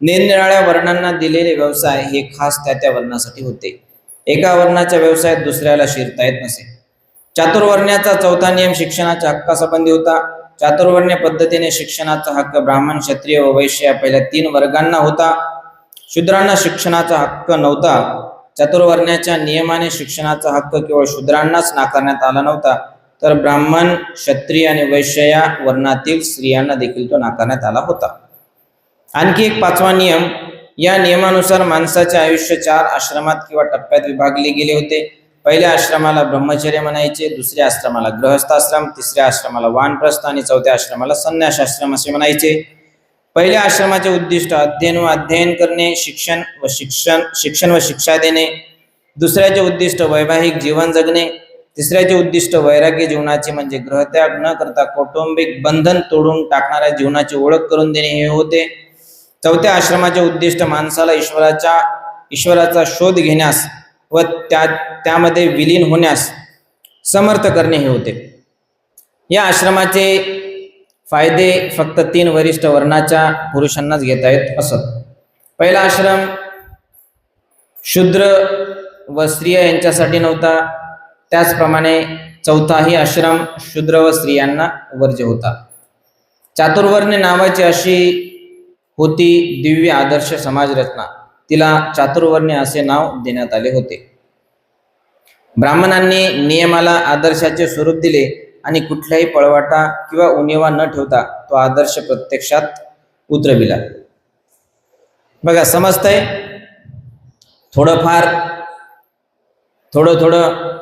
निरनिराळ्या वर्णांना दिलेले व्यवसाय हे खास त्या वर्णासाठी होते. एका वर्णाच्या व्यवसायात दुसऱ्याला शिरता येत नसे. चातुर्वर्ण्याचा चौथा नियम शिक्षणाच्या हक्कासंबंधी होता. चातुर्वर्ण्य पद्धतीने शिक्षणाचा हक्क ब्राह्मण, क्षत्रिय व वैश्य या पहिल्या 3 वर्गांना होता. शूद्रांना शिक्षणाचा हक्क नव्हता. चातुर्वर्ण्याच्या नियमाने शिक्षणाचा हक्क केवळ शूद्रांनाच नाकारण्यात आला नव्हता, तर ब्राह्मण, क्षत्रिय आणि वैश्य या वर्णातील स्त्रियांना देखील तो नाकारण्यात आला होता. आणखी एक 5वा नियम. या नियमानुसार माणसाचे आयुष्य 4 आश्रमात किंवा टप्प्यात विभागले गेले होते. पहिल्या आश्रमाला ब्रह्मचर्य म्हणायचे, दुसऱ्या आश्रमाला गृहस्थाश्रम, तिसऱ्या आश्रमाला वानप्रस्थ आणि चौथ्या आश्रमाला संन्यास आश्रम असे म्हणायचे. पहिल्या आश्रमाचे उद्दिष्ट अध्ययन करणे, शिक्षण व शिक्षा देणे. दुसऱ्याचे उद्दिष्ट वैवाहिक जीवन जगणे. तिसऱ्याचे उद्दिष्ट वैराग्य जीवनाचे म्हणजे गृहत्याग न करता कौटुंबिक बंधन तोडून टाकणाऱ्या जीवनाची ओळख करून देणे हे होते. चौथ्या आश्रमाचे उद्दिष्ट माणसाला ईश्वराचा शोध घेण्यास व त्यामध्ये विलीन होण्यास समर्थ करणे हे होते. या आश्रमाचे फायदे फक्त 3 वरिष्ठ वर्णाच्या पुरुषांनाच घेता येत असत. पहिला आश्रम शूद्र व स्त्रिया यांच्यासाठी नव्हता, त्याचप्रमाणे चौथाही आश्रम शूद्र व स्त्रियांना वर्ज्य होता. चातुर्वर्ण्य नावाची अशी होती दिव्य आदर्श समाज रचना, तिला चातुर्वर्ण्य असे नाव देण्यात आले होते. ब्राह्मणांनी नियमाला आदर्शाचे स्वरूप दिले आणि कुठलाही पळवाटा किंवा उणिवा न ठेवता तो आदर्श प्रत्यक्षात उतरविला. बघा, समजतंय? थोडंफार थोडं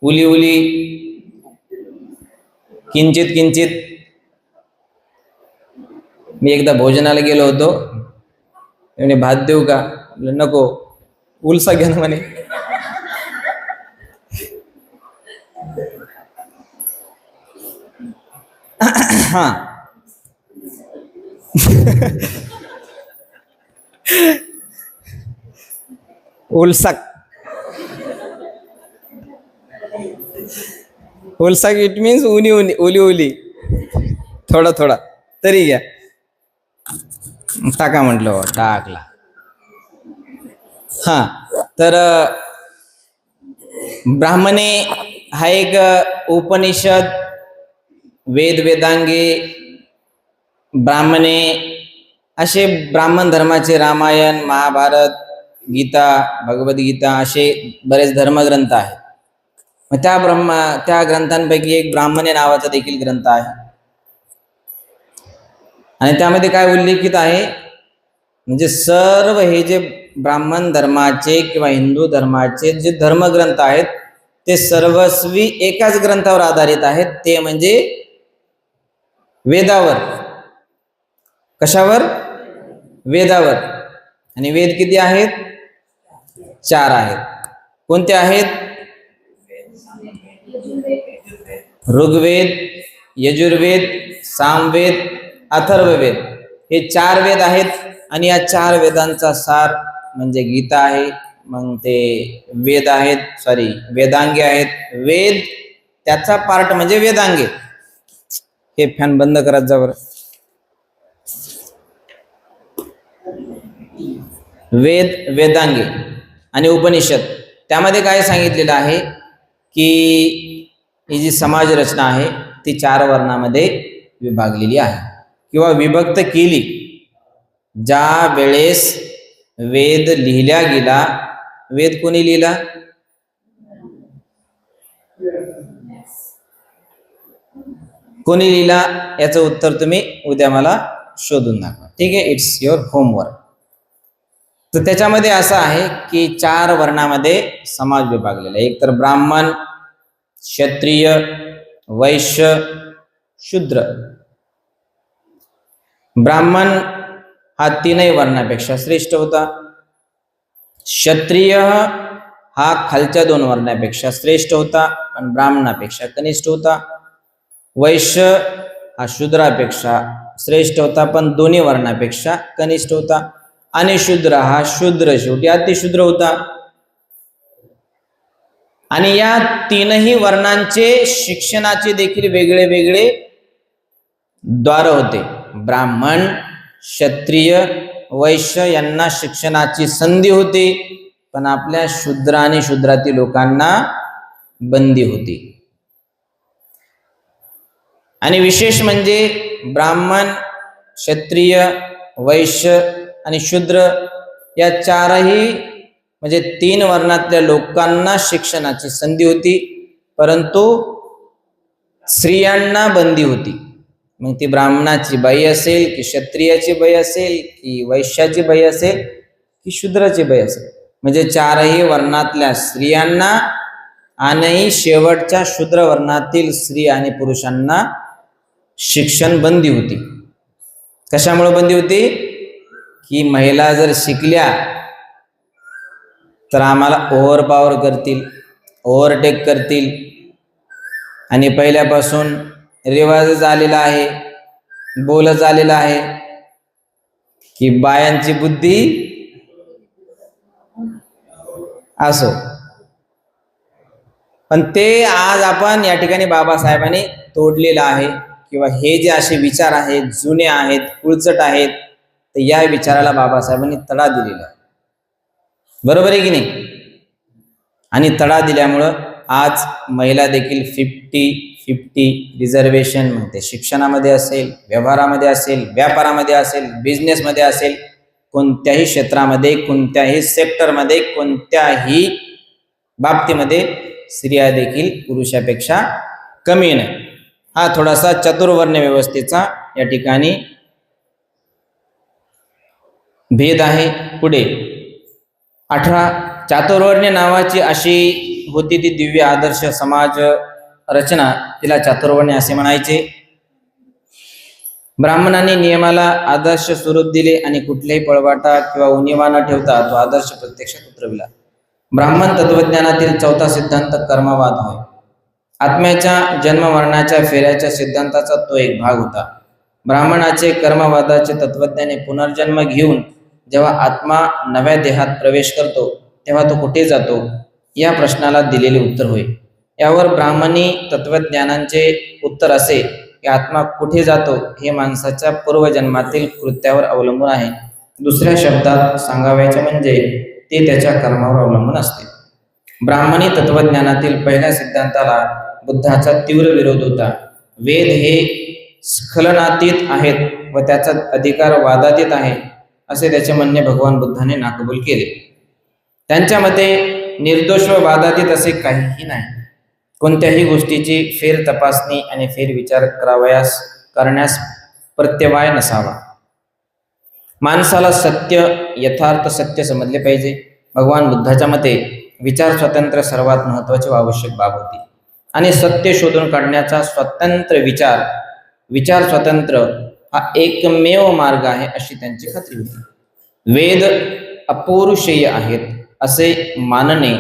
उली उली किंचित किंचित. मी एकदा भोजनाला गेलो होतो, म्हणे भात देऊ का? नको, उलसा घ्या ना म्हणे. हा उलसाक उलसाक इट मीन्स उली उली उली उली. थोडा तरी घ्या. टाका म्हटलं, टाकला. हा, तर ब्राह्मणे हा एक उपनिषद, वेद वेदांगे, ब्राह्मणे असे ब्राह्मण धर्माचे रामायण, महाभारत, गीता, भगवद्गीता असे बरेच धर्मग्रंथ आहेत. मग त्या ग्रंथांपैकी एक ब्राह्मणे नावाचा देखील ग्रंथ आहे. आणि त्यामध्ये काय उल्लेखित आहे, म्हणजे सर्व हे जे ब्राह्मण धर्माचे किंवा हिंदू धर्माचे जे धर्मग्रंथ आहेत ते सर्वस्वी एकाच ग्रंथावर आधारित आहेत, ते म्हणजे वेदावर. कशावर? वेदावर. आणि वेद किती आहेत? 4 आहेत. कोणते आहेत? ऋग्वेद, यजुर्वेद, सामवेद, अथर्ववेद, हे 4 वेद आहेत. आणि या 4 वेदांचा सार म्हणजे गीता आहे. मग ते वेद आहेत, वेदांगे आहेत. वेद त्याचा पार्ट म्हणजे वेदांगे. हे फॅन बंद करत जा बरं. वेद, वेदांगे आणि उपनिषद, त्यामध्ये काय सांगितलेलं आहे की ही जी समाज रचना आहे ती 4 वर्णामध्ये विभागलेली आहे किंवा विभक्त केली. ज्या वेळेस वेद लिहिल्या गेला, वेद कोणी लिहिला? कोणी लिहिला? याचं उत्तर तुम्ही उद्या मला शोधून दाखवा. ठीक आहे, इट्स युअर होमवर्क. तर त्याच्यामध्ये असं आहे की 4 वर्णामध्ये समाज विभागलेला आहे. एक तर ब्राह्मण, क्षत्रिय, वैश्य, शूद्र. ब्राह्मण हा 3ही वर्णापेक्षा श्रेष्ठ होता. क्षत्रिय हा खालच्या 2 वर्णापेक्षा श्रेष्ठ होता पण ब्राह्मणापेक्षा कनिष्ठ होता. वैश्य हा शूद्रापेक्षा श्रेष्ठ होता पण दोन्ही वर्णापेक्षा कनिष्ठ होता. आणि शूद्र हा शूद्र शेवटी अतिशूद्र होता. आणि या 3ही वर्णांचे शिक्षणाचे देखील वेगळे वेगळे द्वार होते. ब्राह्मण, क्षत्रिय, वैश्य यांना शिक्षणाची संधी होती, पण आपल्या शूद्र आणि शूद्रातील लोकांना बंदी होती. आणि विशेष म्हणजे ब्राह्मण, क्षत्रिय, वैश्य आणि शूद्र या 4ही म्हणजे 3 वर्णातल्या लोकांना शिक्षणाची संधी होती, परंतु स्त्रियांना बंदी होती. मग ती ब्राह्मणाची बाई असेल की क्षत्रियाची बाई असेल की वैश्याची बाई असेल की शूद्राची बाई असेल, म्हणजे 4ही वर्णातल्या स्त्रियांना आणि शेवटच्या शूद्र वर्णातील स्त्री आणि पुरुषांना शिक्षण बंदी होती. कशामुळे बंदी होती? की महिला जर शिकल्या तर आम्हाला ओव्हरपॉवर करतील, ओव्हरटेक करतील. आणि पहिल्यापासून रिवाज झालेला आहे, बोल झालेला आहे की बायांची बुद्धी असो. पण ते आज आपण या ठिकाणी बाबासाहेबांनी तोडलेलं आहे. किंवा हे जे असे विचार आहेत, जुने आहेत, कुळचट आहेत, तर या विचाराला बाबासाहेबांनी तडा दिलेला आहे. बरोबर आहे की नाही? आणि तडा दिल्यामुळं आज महिला देखील 50-50 रिझर्वेशन म्हणते, शिक्षणामध्ये असेल, व्यवहारामध्ये असेल, व्यापारामध्ये असेल, बिझनेसमध्ये असेल, कोणत्याही क्षेत्रामध्ये, कोणत्याही सेक्टरमध्ये, कोणत्याही बाबतीमध्ये स्त्रिया देखील पुरुषापेक्षा कमी नाही. हा थोडासा चतुर्वर्ण व्यवस्थेचा या ठिकाणी भेद आहे. पुढे 18 चातुर्वर्ण्य नावाची अशी होती ती दिव्य आदर्श समाज रचना, तिला चातुर्वर्ण्य असे म्हणायचे. ब्राह्मणांनी नियमाला आदर्श स्वरूप दिले आणि कुठल्याही पळवाटा किंवा उणिवा न ठेवता तो आदर्श प्रत्यक्षात उतरविला. ब्राह्मण तत्वज्ञानातील चौथा सिद्धांत कर्मवाद होय. आत्म्याच्या जन्ममरणाच्या फेऱ्याच्या सिद्धांताचा तो एक भाग होता. ब्राह्मणाचे कर्मवादाचे तत्वज्ञाने पुनर्जन्म घेऊन जेव्हा आत्मा नव्या देहात प्रवेश करतो तेव्हा तो कुठे जातो या प्रश्नाला दिलेले उत्तर होय. यावर ब्राह्मणी तत्वज्ञानांचे उत्तर असे की आत्मा कुठे जातो हे माणसाच्या पूर्वजन्मातील कृत्यावर अवलंबून आहे. दुसऱ्या शब्दात सांगायचे म्हणजे ते त्याच्या कर्मावर अवलंबून असते. ब्राह्मणी तत्वज्ञानातील पहिल्या सिद्धांताला बुद्धाचा तीव्र विरोध होता. वेद हे स्खलनातीत आहेत व त्याचा अधिकार वादातीत आहे असे त्याचे म्हणणे भगवान बुद्धाने नाकबूल केले. त्यांच्या मते निर्दोष व वादातीत असे काहीही नाही. कोणत्याही गोष्टीची फेर तपासणी आणि फेर विचार करण्यास प्रत्यवाय नसावा. माणसाला सत्य, यथार्थ सत्य समजले पाहिजे. भगवान बुद्धाच्या मते विचार स्वातंत्र्य सर्वात महत्वाची व आवश्यक बाब होती आणि सत्य शोधून काढण्याचा स्वतंत्र विचार स्वातंत्र्य हा एकमेव मार्ग आहे अशी त्यांची खात्री होती. वेद अपौरुषेय आहेत असे मानणे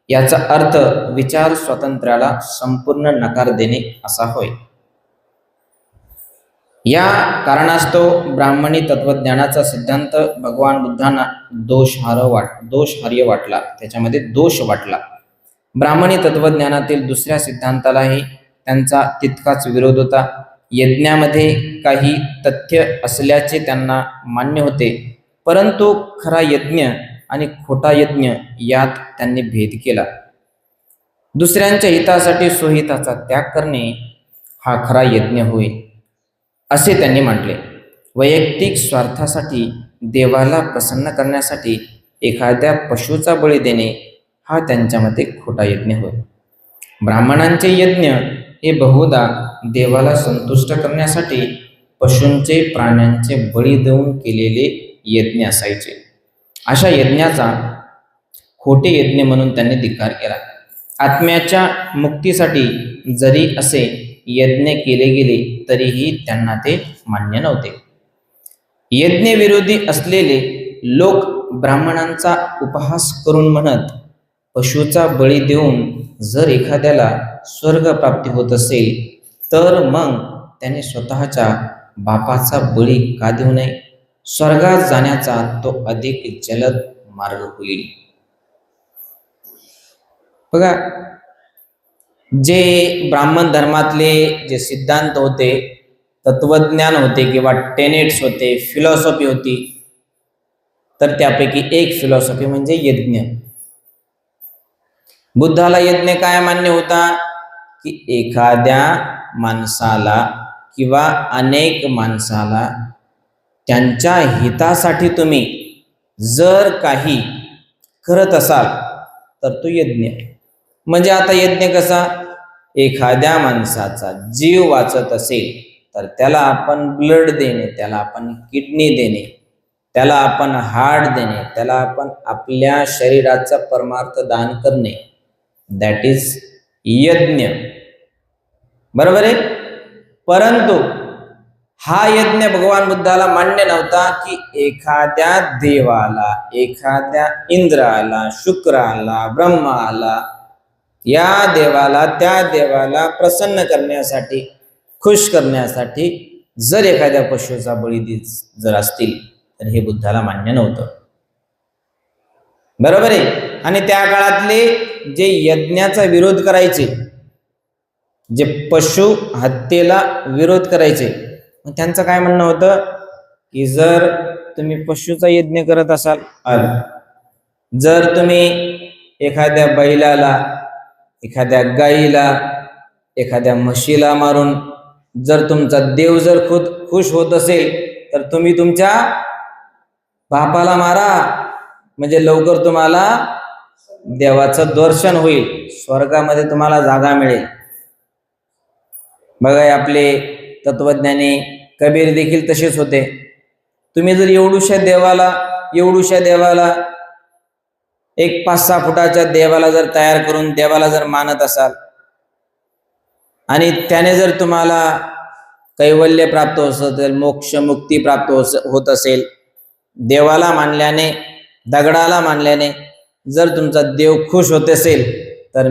याचा अर्थ विचार स्वातंत्र्याला संपूर्ण नकार देणे असा होय. या कारणास्तव ब्राह्मणी तत्वज्ञानाचा सिद्धांत भगवान बुद्धांना दोषार्ह वाटला, त्याच्यामध्ये दोष वाटला. ब्राह्मणी तत्वज्ञानातील दुसऱ्या सिद्धांतालाही त्यांचा तितकाच विरोध होता. यज्ञामध्ये काही तथ्य असल्याचे त्यांना मान्य होते, परंतु खरा यज्ञ आणि खोटा यज्ञ यात त्यांनी भेद केला. दुसऱ्यांच्या हितासाठी स्वहिताचा त्याग करणे हा खरा यज्ञ होय असे त्यांनी म्हटले. वैयक्तिक स्वार्थासाठी, देवाला प्रसन्न करण्यासाठी एखाद्या पशुचा बळी देणे हा त्यांच्या मते खोटा यज्ञ होय. ब्राह्मणांचे यज्ञ हे बहुधा देवाला संतुष्ट करण्यासाठी पशूंचे, प्राण्यांचे बळी देऊन केलेले यज्ञ असायचे. अशा यज्ञाचा खोटे यज्ञ म्हणून त्यांनी धिक्कार केला. आत्म्याच्या मुक्तीसाठी जरी असे यज्ञ केले गेले तरीही त्यांना ते मान्य नव्हते. यज्ञविरोधी असलेले लोक ब्राह्मणांचा उपहास करून म्हणत, पशुचा बळी देऊन जर एखाद्याला स्वर्ग प्राप्ती होत असेल तर मग त्याने स्वतःच्या बापाचा बळी का देऊ नये? स्वर्गात जाण्याचा तो अधिक जलद मार्ग होईल. बघा, जे ब्राह्मण धर्मातले जे सिद्धांत होते, तत्वज्ञान होते किंवा टेनेट्स होते, फिलॉसॉफी होती, तर त्यापैकी एक फिलॉसॉफी म्हणजे यज्ञ. बुद्धाला यज्ञ काय मान्य होता की एखाद्या माणसाला किंवा अनेक माणसाला त्यांच्या हितासाठी तुम्ही जर काही करत असाल तर तो यज्ञ. म्हणजे आता यज्ञ कसा? एखाद्या माणसाचा जीव वाचत असेल तर त्याला आपण ब्लड देणे, त्याला आपण किडनी देणे, त्याला आपण हार्ट देणे, त्याला आपण आपल्या शरीराचा परमार्थ दान करणे, दॅट इज यज्ञ. बरोबर आहे. परंतु हा यज्ञ भगवान बुद्धाला मान्य नव्हता की एखाद्या देवाला, एखाद्या इंद्राला, शुक्राला, ब्रह्माला, या देवाला, त्या देवाला प्रसन्न करण्यासाठी, खुश करण्यासाठी जर एखाद्या पशुचा बळी जर असतील तर हे बुद्धाला मान्य नव्हतं. बरोबर आहे. आणि त्या काळातले जे यज्ञाचा विरोध करायचे, जे पशु हत्येला विरोध करायचे, त्यांचं काय म्हणणं होतं की जर तुम्ही पशुचा यज्ञ करत असाल, जर तुम्ही एखाद्या बैलाला, एखाद्या गाईला, एखाद्या म्हशीला मारून जर तुमचा देव जर खुश होत असेल, तर तुम्ही तुमच्या बापाला मारा, म्हणजे लवकर तुम्हाला देवाचं दर्शन होईल, स्वर्गामध्ये तुम्हाला जागा मिळेल. बघा, आपले तत्वज्ञानी कबीर देखील तसेच होते. तुम्ही जर एवढूशा देवाला एक 5-6 फुटाच्या देवाला जर तयार करून देवाला जर मानत असाल आणि त्याने जर तुम्हाला कैवल्य प्राप्त होत असेल, मोक्ष मुक्ती प्राप्त होत असेल, देवाला मानल्याने, दगडाला मानल्याने जर तुमचा देव खुश होत असेल, तर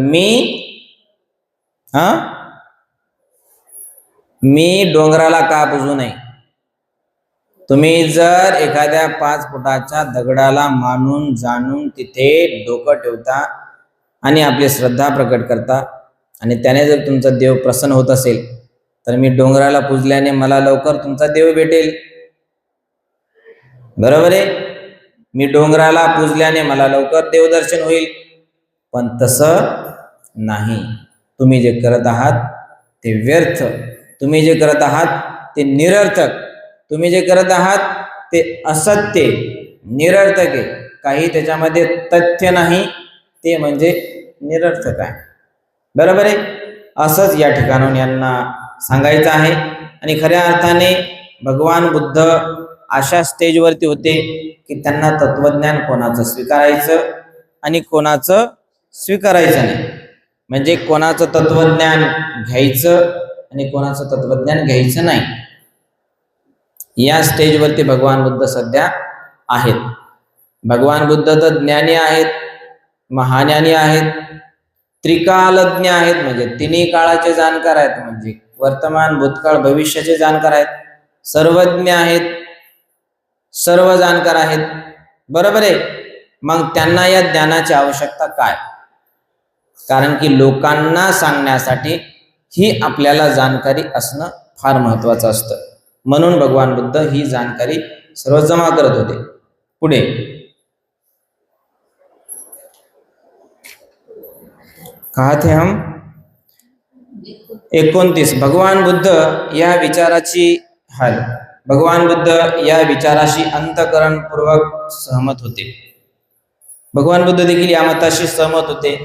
मी डोंगराला का पूजू नये? तुम्ही जर एखाद्या 5 फुटाच्या दगडाला मानून जाणून तिथे डोकं ठेवता आणि आपली श्रद्धा प्रकट करता आणि त्याने जर तुमचा देव प्रसन्न होत असेल, तर मी डोंगराला पूजल्याने मला लवकर तुमचा देव भेटेल. बरोबर आहे? मी डोंगराला पूजल्याने मला लवकर देवदर्शन होईल. पण तसं नाही. तुम्ही जे करत आहात ते व्यर्थ, तुम्ही जे करत आहात ते निरर्थक, तुम्ही जे करत आहात ते असत्य, निरर्थक आहे. काही त्याच्यामध्ये तथ्य नाही, ते म्हणजे निरर्थक आहे. बरोबर आहे? असंच या ठिकाणून यांना सांगायचं आहे. आणि खऱ्या अर्थाने भगवान बुद्ध अशा स्टेजवरती होते की त्यांना तत्वज्ञान कोणाचं स्वीकारायचं आणि कोणाचं स्वीकारायचं नाही, म्हणजे कोणाचं तत्वज्ञान घ्यायचं आणि कोणाचं तत्वज्ञान घ्यायचं नाही. या स्टेजवरती भगवान बुद्ध सध्या आहेत. भगवान बुद्ध तर ज्ञानी आहेत, महाज्ञानी आहेत, त्रिकालज्ञ आहेत, म्हणजे तिन्ही काळाचे जाणकार आहेत, म्हणजे वर्तमान, भूतकाळ, भविष्याचे जाणकार आहेत, सर्वज्ञ आहेत, सर्व जाणकार आहेत. बरोबर आहे? मग त्यांना या ज्ञानाची आवश्यकता काय? कारण की लोकांना सांगण्यासाठी ही आपल्याला जाणकारी असणं फार महत्वाचं असतं. म्हणून भगवान बुद्ध ही जाणकारी सर्व जमा करत होते. पुढे कहा थे हम? 29. भगवान बुद्ध या विचाराशी अंतःकरणपूर्वक सहमत होते. भगवान बुद्ध देखील या मताशी सहमत होते.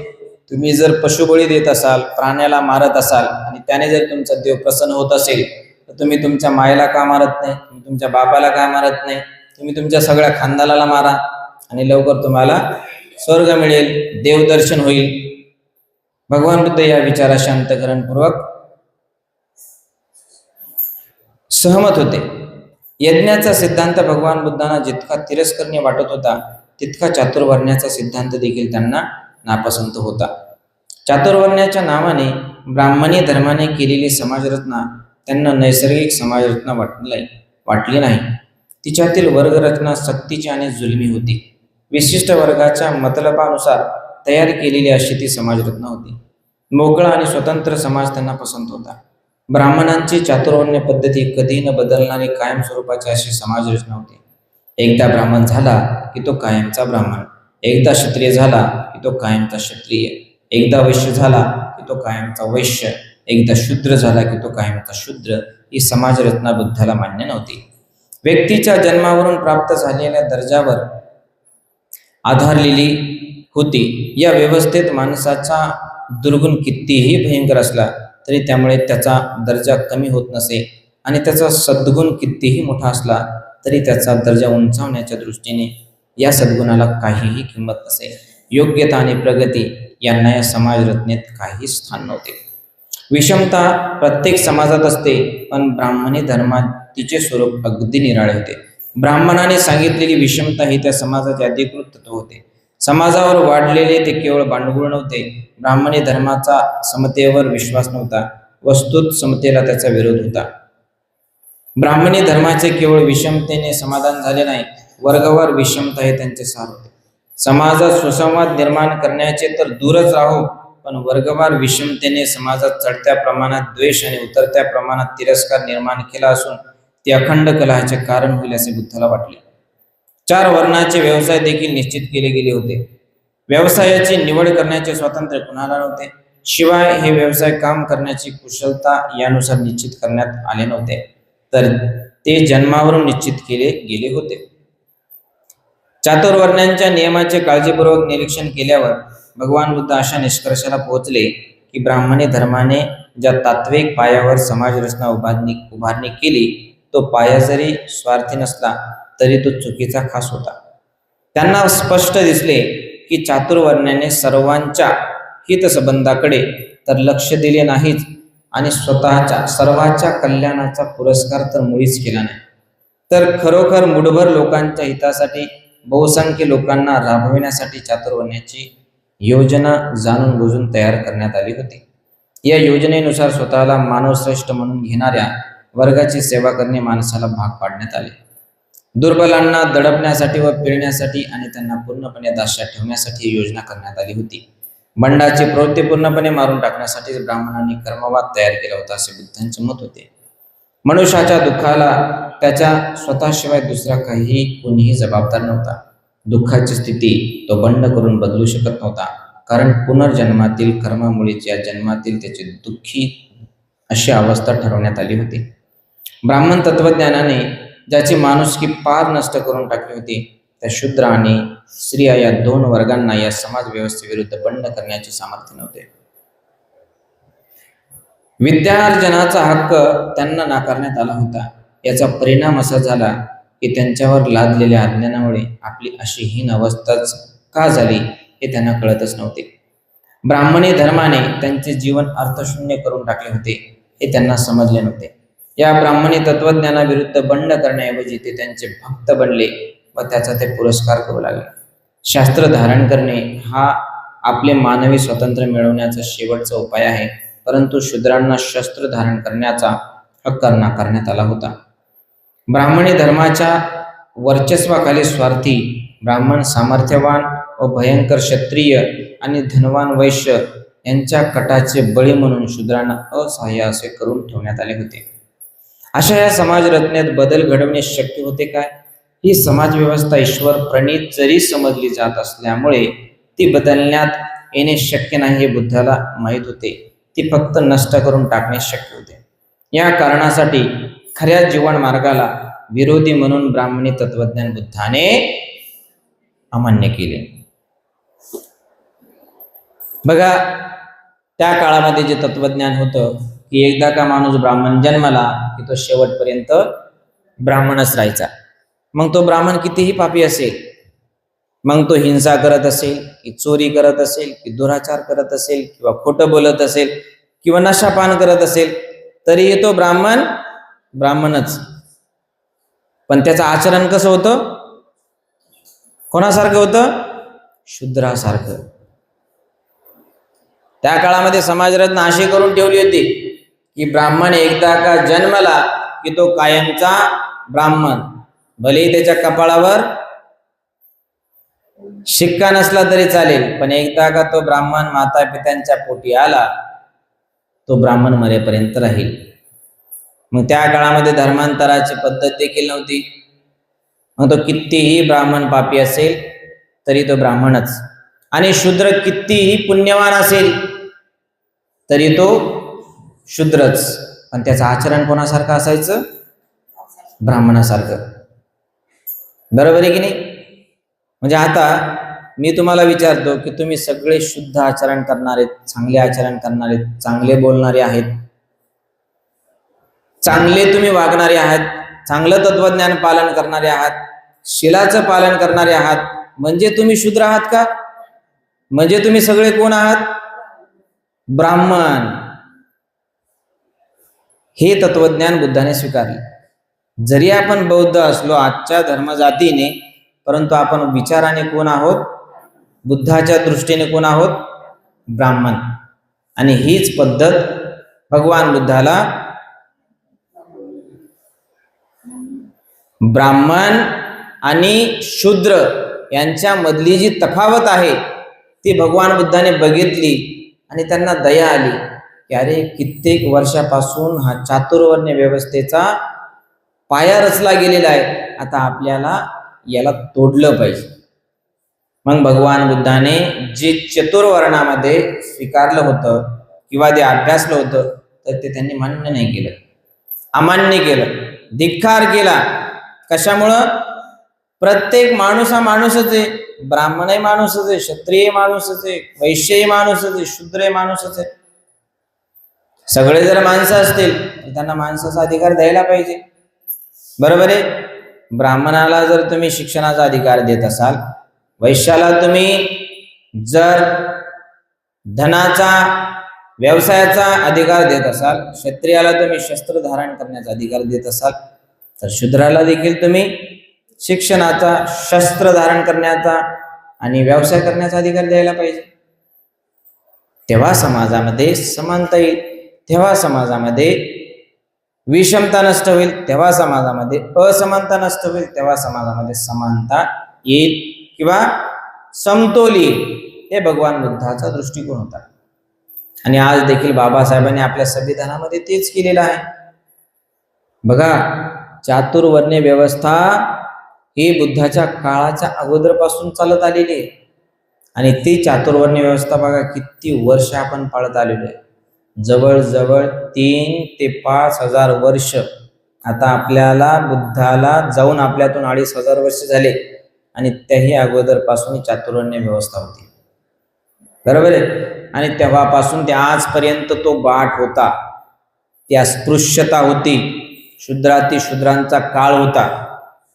तुम्ही जर पशुबळी देत असाल, प्राण्याला मारत असाल आणि त्याने जर तुमचा देव प्रसन्न होत असेल, तर तुम्ही तुमच्या मायेला का मारत नाही? तुम्ही तुमच्या बापाला का मारत नाही? तुम्ही तुमच्या सगळ्या खानदानाला मारा आणि लवकर तुम्हाला स्वर्ग मिळेल, देवदर्शन होईल. भगवान बुद्ध या विचाराशी अंतःकरणपूर्वक सहमत होते. यज्ञाचा सिद्धांत भगवान बुद्धांना जितका तिरस्करणीय वाटत होता, तितका चातुर्वर्ण्याचा सिद्धांत देखील त्यांना नापसंत होता. चातुर्वर्ण्याच्या नावाने ब्राह्मणी धर्माने केलेली समाजरचना त्यांना नैसर्गिक समाजरचना वाटली नाही. तिच्यातील वर्गरचना सक्तीची आणि जुलमी होती. विशिष्ट वर्गाच्या मतलबानुसार तयार केलेली अशी ती समाजरचना होती. मोकळा आणि स्वतंत्र समाज त्यांना पसंत होता. ब्राह्मणांची चातुर्वर्ण्य पद्धती कधी न बदलणारी कायम स्वरूपाची अशी समाजरचना होती. एकदा ब्राह्मण झाला की तो कायमचा ब्राह्मण, एकदा क्षत्रिय झाला की तो कायमचा क्षत्रिय, एकदा वैश्य झाला की तो कायमचा वैश्य, एकदा शूद्र झाला की तो कायमचा शूद्र. ही समाजरचना बुद्धाला मान्य नव्हती. व्यक्तीच्या जन्मावरून प्राप्त झालेल्या दर्जावर आधारलेली होती. या व्यवस्थेत माणसाचा दुर्गुण कितीही भयंकर असला तरी त्यामुळे त्याचा दर्जा कमी होत नसे आणि त्याचा सद्गुण कितीही मोठा असला तरी त्याचा दर्जा उंचावण्याच्या दृष्टीने या सद्गुणाला काहीही किंमत नसे. योग्यता आणि प्रगती यांना या समाजरचनेत काही स्थान नव्हते. विषमता प्रत्येक समाजात असते, पण ब्राह्मणी धर्मात तिचे स्वरूप अगदी निराळे होते. ब्राह्मणाने सांगितलेली विषमता ही त्या समाजाचे अधिकृत तत्व होते. समाजावर वाढलेले ते केवळ भांडवल नव्हते. ब्राह्मणी धर्माचा समतेवर विश्वास नव्हता, वस्तुत समतेला त्याचा विरोध होता. ब्राह्मणी धर्माचे केवळ विषमतेने समाधान झाले नाही, वर्गवार विषमता हे त्यांचे सार होते. समाजात सुसंवाद निर्माण करण्याचे तर दूरच राहो, पण वर्गवार विषमतेने समाजात चढत्या प्रमाणात द्वेष आणि उतरत्या प्रमाणात तिरस्कार निर्माण केला असून ते अखंड कलहाचे कारण होईल असे बुद्धाला वाटले. 4 वर्णाचे व्यवसाय देखील निश्चित केले गेले होते. व्यवसायाची निवड करण्याचे स्वातंत्र्य कुणाला नव्हते. शिवाय हे व्यवसाय काम करण्याची कुशलता यानुसार निश्चित करण्यात आले नव्हते, तर ते जन्मावरून निश्चित केले गेले होते. चातुर्वर्ण्यांच्या नियमाचे काळजीपूर्वक निरीक्षण केल्यावर भगवान बुद्ध अशा निष्कर्षाला पोहोचले की ब्राह्मणी धर्माने ज्या तात्विक पायावर समाज रचना उभारणी केली, तो पाया जरी स्वार्थी नसला तरी तो चुकीचा खास होता. त्यांना स्पष्ट दिसले की चातुर्वर्ण्याने सर्वांच्या हितसंबंधाकडे तर लक्ष दिले नाहीच आणि स्वतःच्या सर्वांच्या कल्याणाचा पुरस्कार तर मुळीच केला नाही, तर खरोखर मुठभर लोकांच्या हितासाठी बहुसंख्य लोकांना राबविण्यासाठी चातुर्वर्ण्याची योजना जाणून बुजून तयार करण्यात आली होती. या योजनेनुसार स्वतःला मानवश्रेष्ठ म्हणून घेणाऱ्या वर्गाची सेवा करणे माणसाला भाग पाडण्यात आले. दुर्बलांना दडपण्यासाठी व पिळण्यासाठी आणि त्यांना पूर्णपणे दास्यात ठेवण्यासाठी योजना करण्यात आली होती. बंडाची प्रवृत्ती पूर्णपणे मारून टाकण्यासाठी ब्राह्मणांनी कर्मवाद तयार केला होता असे बुद्धांचे मत होते. मनुष्याच्या दुःखाला त्याच्या स्वतःशिवाय दुसरा काहीही कोणीही जबाबदार नव्हता. दुःखाची स्थिती तो बंड करून बदलू शकत नव्हता, कारण पुनर्जन्मातील कर्मामुळेच या जन्मातील त्याची दुःखी अशी अवस्था ठरवण्यात आली होती. ब्राह्मण तत्वज्ञानाने ज्याची माणुसकी पार नष्ट करून टाकली होती, त्या शूद्र आणि स्त्रिया या 2 वर्गांना या समाज व्यवस्थेविरुद्ध बंड करण्याचे सामर्थ्य नव्हते. विद्यार्जनाचा हक्क त्यांना नाकारण्यात आला होता. याचा परिणाम असा झाला की त्यांच्यावर लादलेल्या अज्ञानामुळे आपली अशी हीन अवस्थाच का झाली हे त्यांना कळतच नव्हते. ब्राह्मणी धर्माने त्यांचे जीवन अर्थशून्य करून टाकले होते हे त्यांना समजले नव्हते. या ब्राह्मणी तत्वज्ञानाविरुद्ध बंड करण्याऐवजी ते त्यांचे भक्त बनले व त्याचा ते पुरस्कार करू लागले. शास्त्र धारण करणे हा आपले मानवी स्वातंत्र्य मिळवण्याचा शेवटचा उपाय आहे, परंतु शूद्रांना शस्त्र धारण करण्याचा हक्क नाकारण्यात आला होता. ब्राह्मणी धर्माच्या वर्चस्वाखाली स्वार्थी ब्राह्मण, सामर्थ्यवान व भयंकर क्षत्रिय आणि धनवान वैश्य यांच्या कटाचे बळी म्हणून शूद्रांना असहाय्य असे करून ठेवण्यात आले होते. अशा या समाज रचनेत बदल घडवणे शक्य होते काय? ही समाजव्यवस्था ईश्वर प्रणीत जरी समजली जात असल्यामुळे ती बदलण्यात येणे शक्य नाही हे बुद्धाला माहीत होते. ती फक्त नष्ट करून टाकणे शक्य होते. या कारणासाठी खऱ्या जीवन मार्गाला विरोधी म्हणून ब्राह्मणी तत्वज्ञान बुद्धाने अमान्य केले. बघा, त्या काळामध्ये जे तत्वज्ञान होतं की एकदा का माणूस ब्राह्मण जन्मला की तो शेवटपर्यंत ब्राह्मणच राहायचा. मग तो ब्राह्मण कितीही पापी असेल, मग तो हिंसा करत असेल की चोरी करत असेल की दुराचार करत असेल किंवा खोटं बोलत असेल किंवा नशापान करत असेल, तरी तो ब्राह्मणच. पण त्याचं आचरण कसं होतं? कोणासारखं होतं? शूद्रासारखं. त्या काळामध्ये समाजरचना अशी करून ठेवली होती की ब्राह्मण एकदा का जन्मला की तो कायमचा ब्राह्मण. भले त्याच्या कपाळावर शिक्का नसला तरी चालेल, पण एकदा का तो ब्राह्मण माता पित्यांच्या पोटी आला, तो ब्राह्मण मरेपर्यंत राहील. मग त्या काळामध्ये धर्मांतराची पद्धत देखील नव्हती. मग तो कितीही ब्राह्मण पापी असेल तरी तो ब्राह्मणच, आणि शूद्र कितीही पुण्यवान असेल तरी तो शूद्रच. पण त्याचं आचरण कोणासारखं असायचं? ब्राह्मणासारखं. बरोबर आहे की नाही? म्हणजे आता मी तुम्हाला विचारतो की तुम्ही सगळे शुद्ध आचरण करणारे, चांगले आचरण करणारे, चांगले बोलणारे आहेत, चांगले तुम्ही वागणारे आहात, चांगलं तत्वज्ञान पालन करणारे आहात, शिलाचं पालन करणारे आहात, म्हणजे तुम्ही शूद्र आहात का? म्हणजे तुम्ही सगळे कोण आहात? ब्राह्मण. हे तत्वज्ञान बुद्धाने स्वीकारले. जरी आपण बौद्ध असलो आजच्या धर्मजातीने, परंतु आपण विचाराने कोण आहोत? बुद्धाच्या दृष्टीने कोण आहोत? ब्राह्मण. आणि हीच पद्धत भगवान बुद्धाला ब्राह्मण आणि शूद्र यांच्यामधली जी तफावत आहे ती भगवान बुद्धाने बघितली आणि त्यांना दया आली की अरे, कित्येक वर्षापासून हा चातुर्वर्ण्य व्यवस्थेचा पाया रचला गेलेला आहे, आता आपल्याला याला तोडलं पाहिजे. मग भगवान बुद्धाने जे चतुर्वर्णामध्ये स्वीकारलं होतं किंवा जे अभ्यासलं होतं तर ते त्यांनी मान्य नाही केलं, अमान्य केलं, धिक्कार केला. कशामुळं? प्रत्येक माणूस हा माणूसच आहे. ब्राह्मणही माणूसच आहे, क्षत्रिय माणूसच आहे, वैश्यही माणूसच आहे, शूद्रही माणूसच आहे. सगळे जर माणसं असतील तर त्यांना माणसाचा अधिकार द्यायला पाहिजे. बरोबर आहे. ब्राह्मणाला जर तुम्ही शिक्षणाचा अधिकार देत असाल, वैश्याला तुम्ही जर धनाचा व्यवसायाचा अधिकार देत असाल, क्षत्रियाला तुम्ही शस्त्र धारण करण्याचा अधिकार देत असाल, तर शूद्राला देखील तुम्ही शिक्षणाचा, शस्त्र धारण करण्याचा आणि व्यवसाय करण्याचा अधिकार द्यायला पाहिजे. तेव्हा समाजामध्ये समानता येईल, तेव्हा समाजामध्ये विषमता नष्ट होईल, तेव्हा समाजामध्ये असमानता नष्ट होईल, तेव्हा समाजामध्ये समानता येईल किंवा समतोल येईल. हे भगवान बुद्धाचा दृष्टिकोन होता. आणि आज देखील बाबासाहेबांनी आपल्या संविधानामध्ये तेच केलेलं आहे. बघा, चातुर्वर्ण्य व्यवस्था ही बुद्धाच्या काळाच्या अगोदरपासून चालत आलेली आहे. आणि ती चातुर्वर्ण्य व्यवस्था बघा किती वर्ष आपण पाळत आलेलो आहे. जवळजवळ 3 ते 5 हजार वर्ष. आता आपल्याला बुद्धाला जाऊन आपल्यातून 2,500 वर्ष झाले आणि त्याही अगोदरपासून चातुर्वर्ण्य व्यवस्था होती. बरोबर आहे. आणि तेव्हापासून ते आजपर्यंत तो बाट होता, ती अस्पृश्यता होती, शूद्रांचा काळ होता.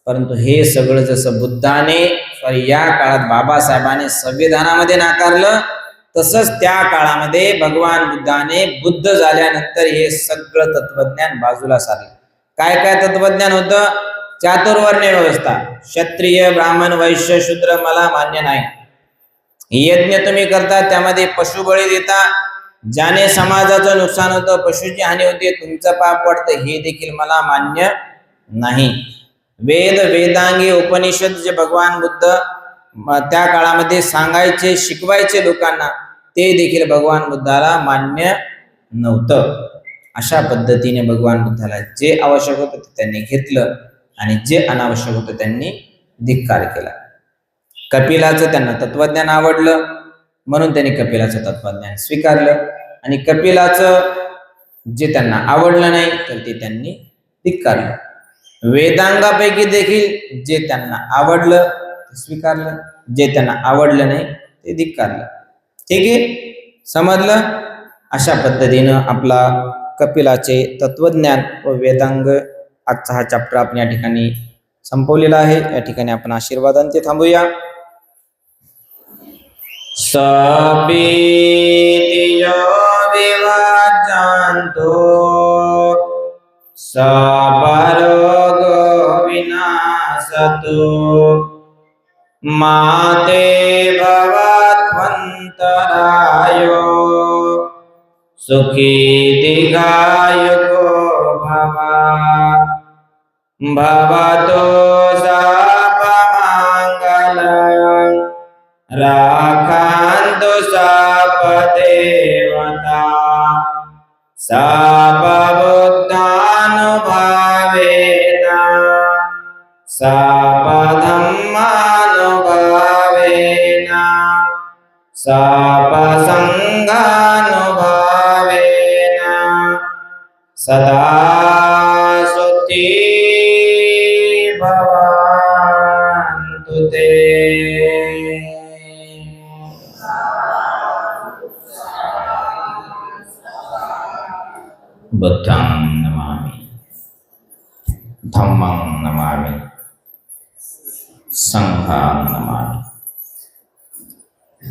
परंतु हे सगळं जसं बुद्धाने या काळात बाबासाहेबांनी संविधानामध्ये नाकारलं, तसंच त्या काळामध्ये भगवान बुद्धाने बुद्ध झाल्यानंतर हे सगळं तत्वज्ञान बाजूला सारलं. काय काय तत्वज्ञान होतं? चातुर्वर्ण्य व्यवस्था. क्षत्रिय, ब्राह्मण, वैश्य, शूद्र मला मान्य नाही. यज्ञ तुम्ही करता त्यामध्ये पशुबळी देता, ज्याने समाजाचं नुकसान होतं, पशुची हानी होते, तुमचं पाप वाढतं, हे देखील मला मान्य नाही. वेद, वेदांगी, उपनिषद जे भगवान बुद्ध त्या काळामध्ये सांगायचे, शिकवायचे लोकांना, ते देखील भगवान बुद्धाला मान्य नव्हतं. अशा पद्धतीने भगवान बुद्धाला जे आवश्यक होतं ते त्यांनी घेतलं आणि जे अनावश्यक होतं त्यांनी धिक्कार केला. कपिलाचं त्यांना तत्वज्ञान आवडलं म्हणून त्यांनी कपिलाचं तत्वज्ञान स्वीकारलं आणि कपिलाचं जे त्यांना आवडलं नाही तर ते त्यांनी धिक्कारलं. वेदांगापैकी देखील जे त्यांना आवडलं ते स्वीकारलं, जे त्यांना आवडलं नाही ते धिक्कारलं. ठीक आहे, समजलं? अशा पद्धतीनं आपला कपिलाचे तत्वज्ञान व वेदांग आजचा हा चॅप्टर आपण या ठिकाणी संपवलेला आहे. या ठिकाणी आपण आशीर्वादांचे थांबूया. सबरोग विनाशतु माते भवत्वन्तरायो सुखी दीर्घायुको भव भवतो सर्वमङ्गलं रक्षन्तु सर्वदेवता सर्वबुद्धानुभावेन सर्वधम्मानुभावेन सर्वसङ्घानुभावेन सदा सुखी भवन्तु ते. बुद्धं नमामि, धम्मं नमामि, संघं नमामि.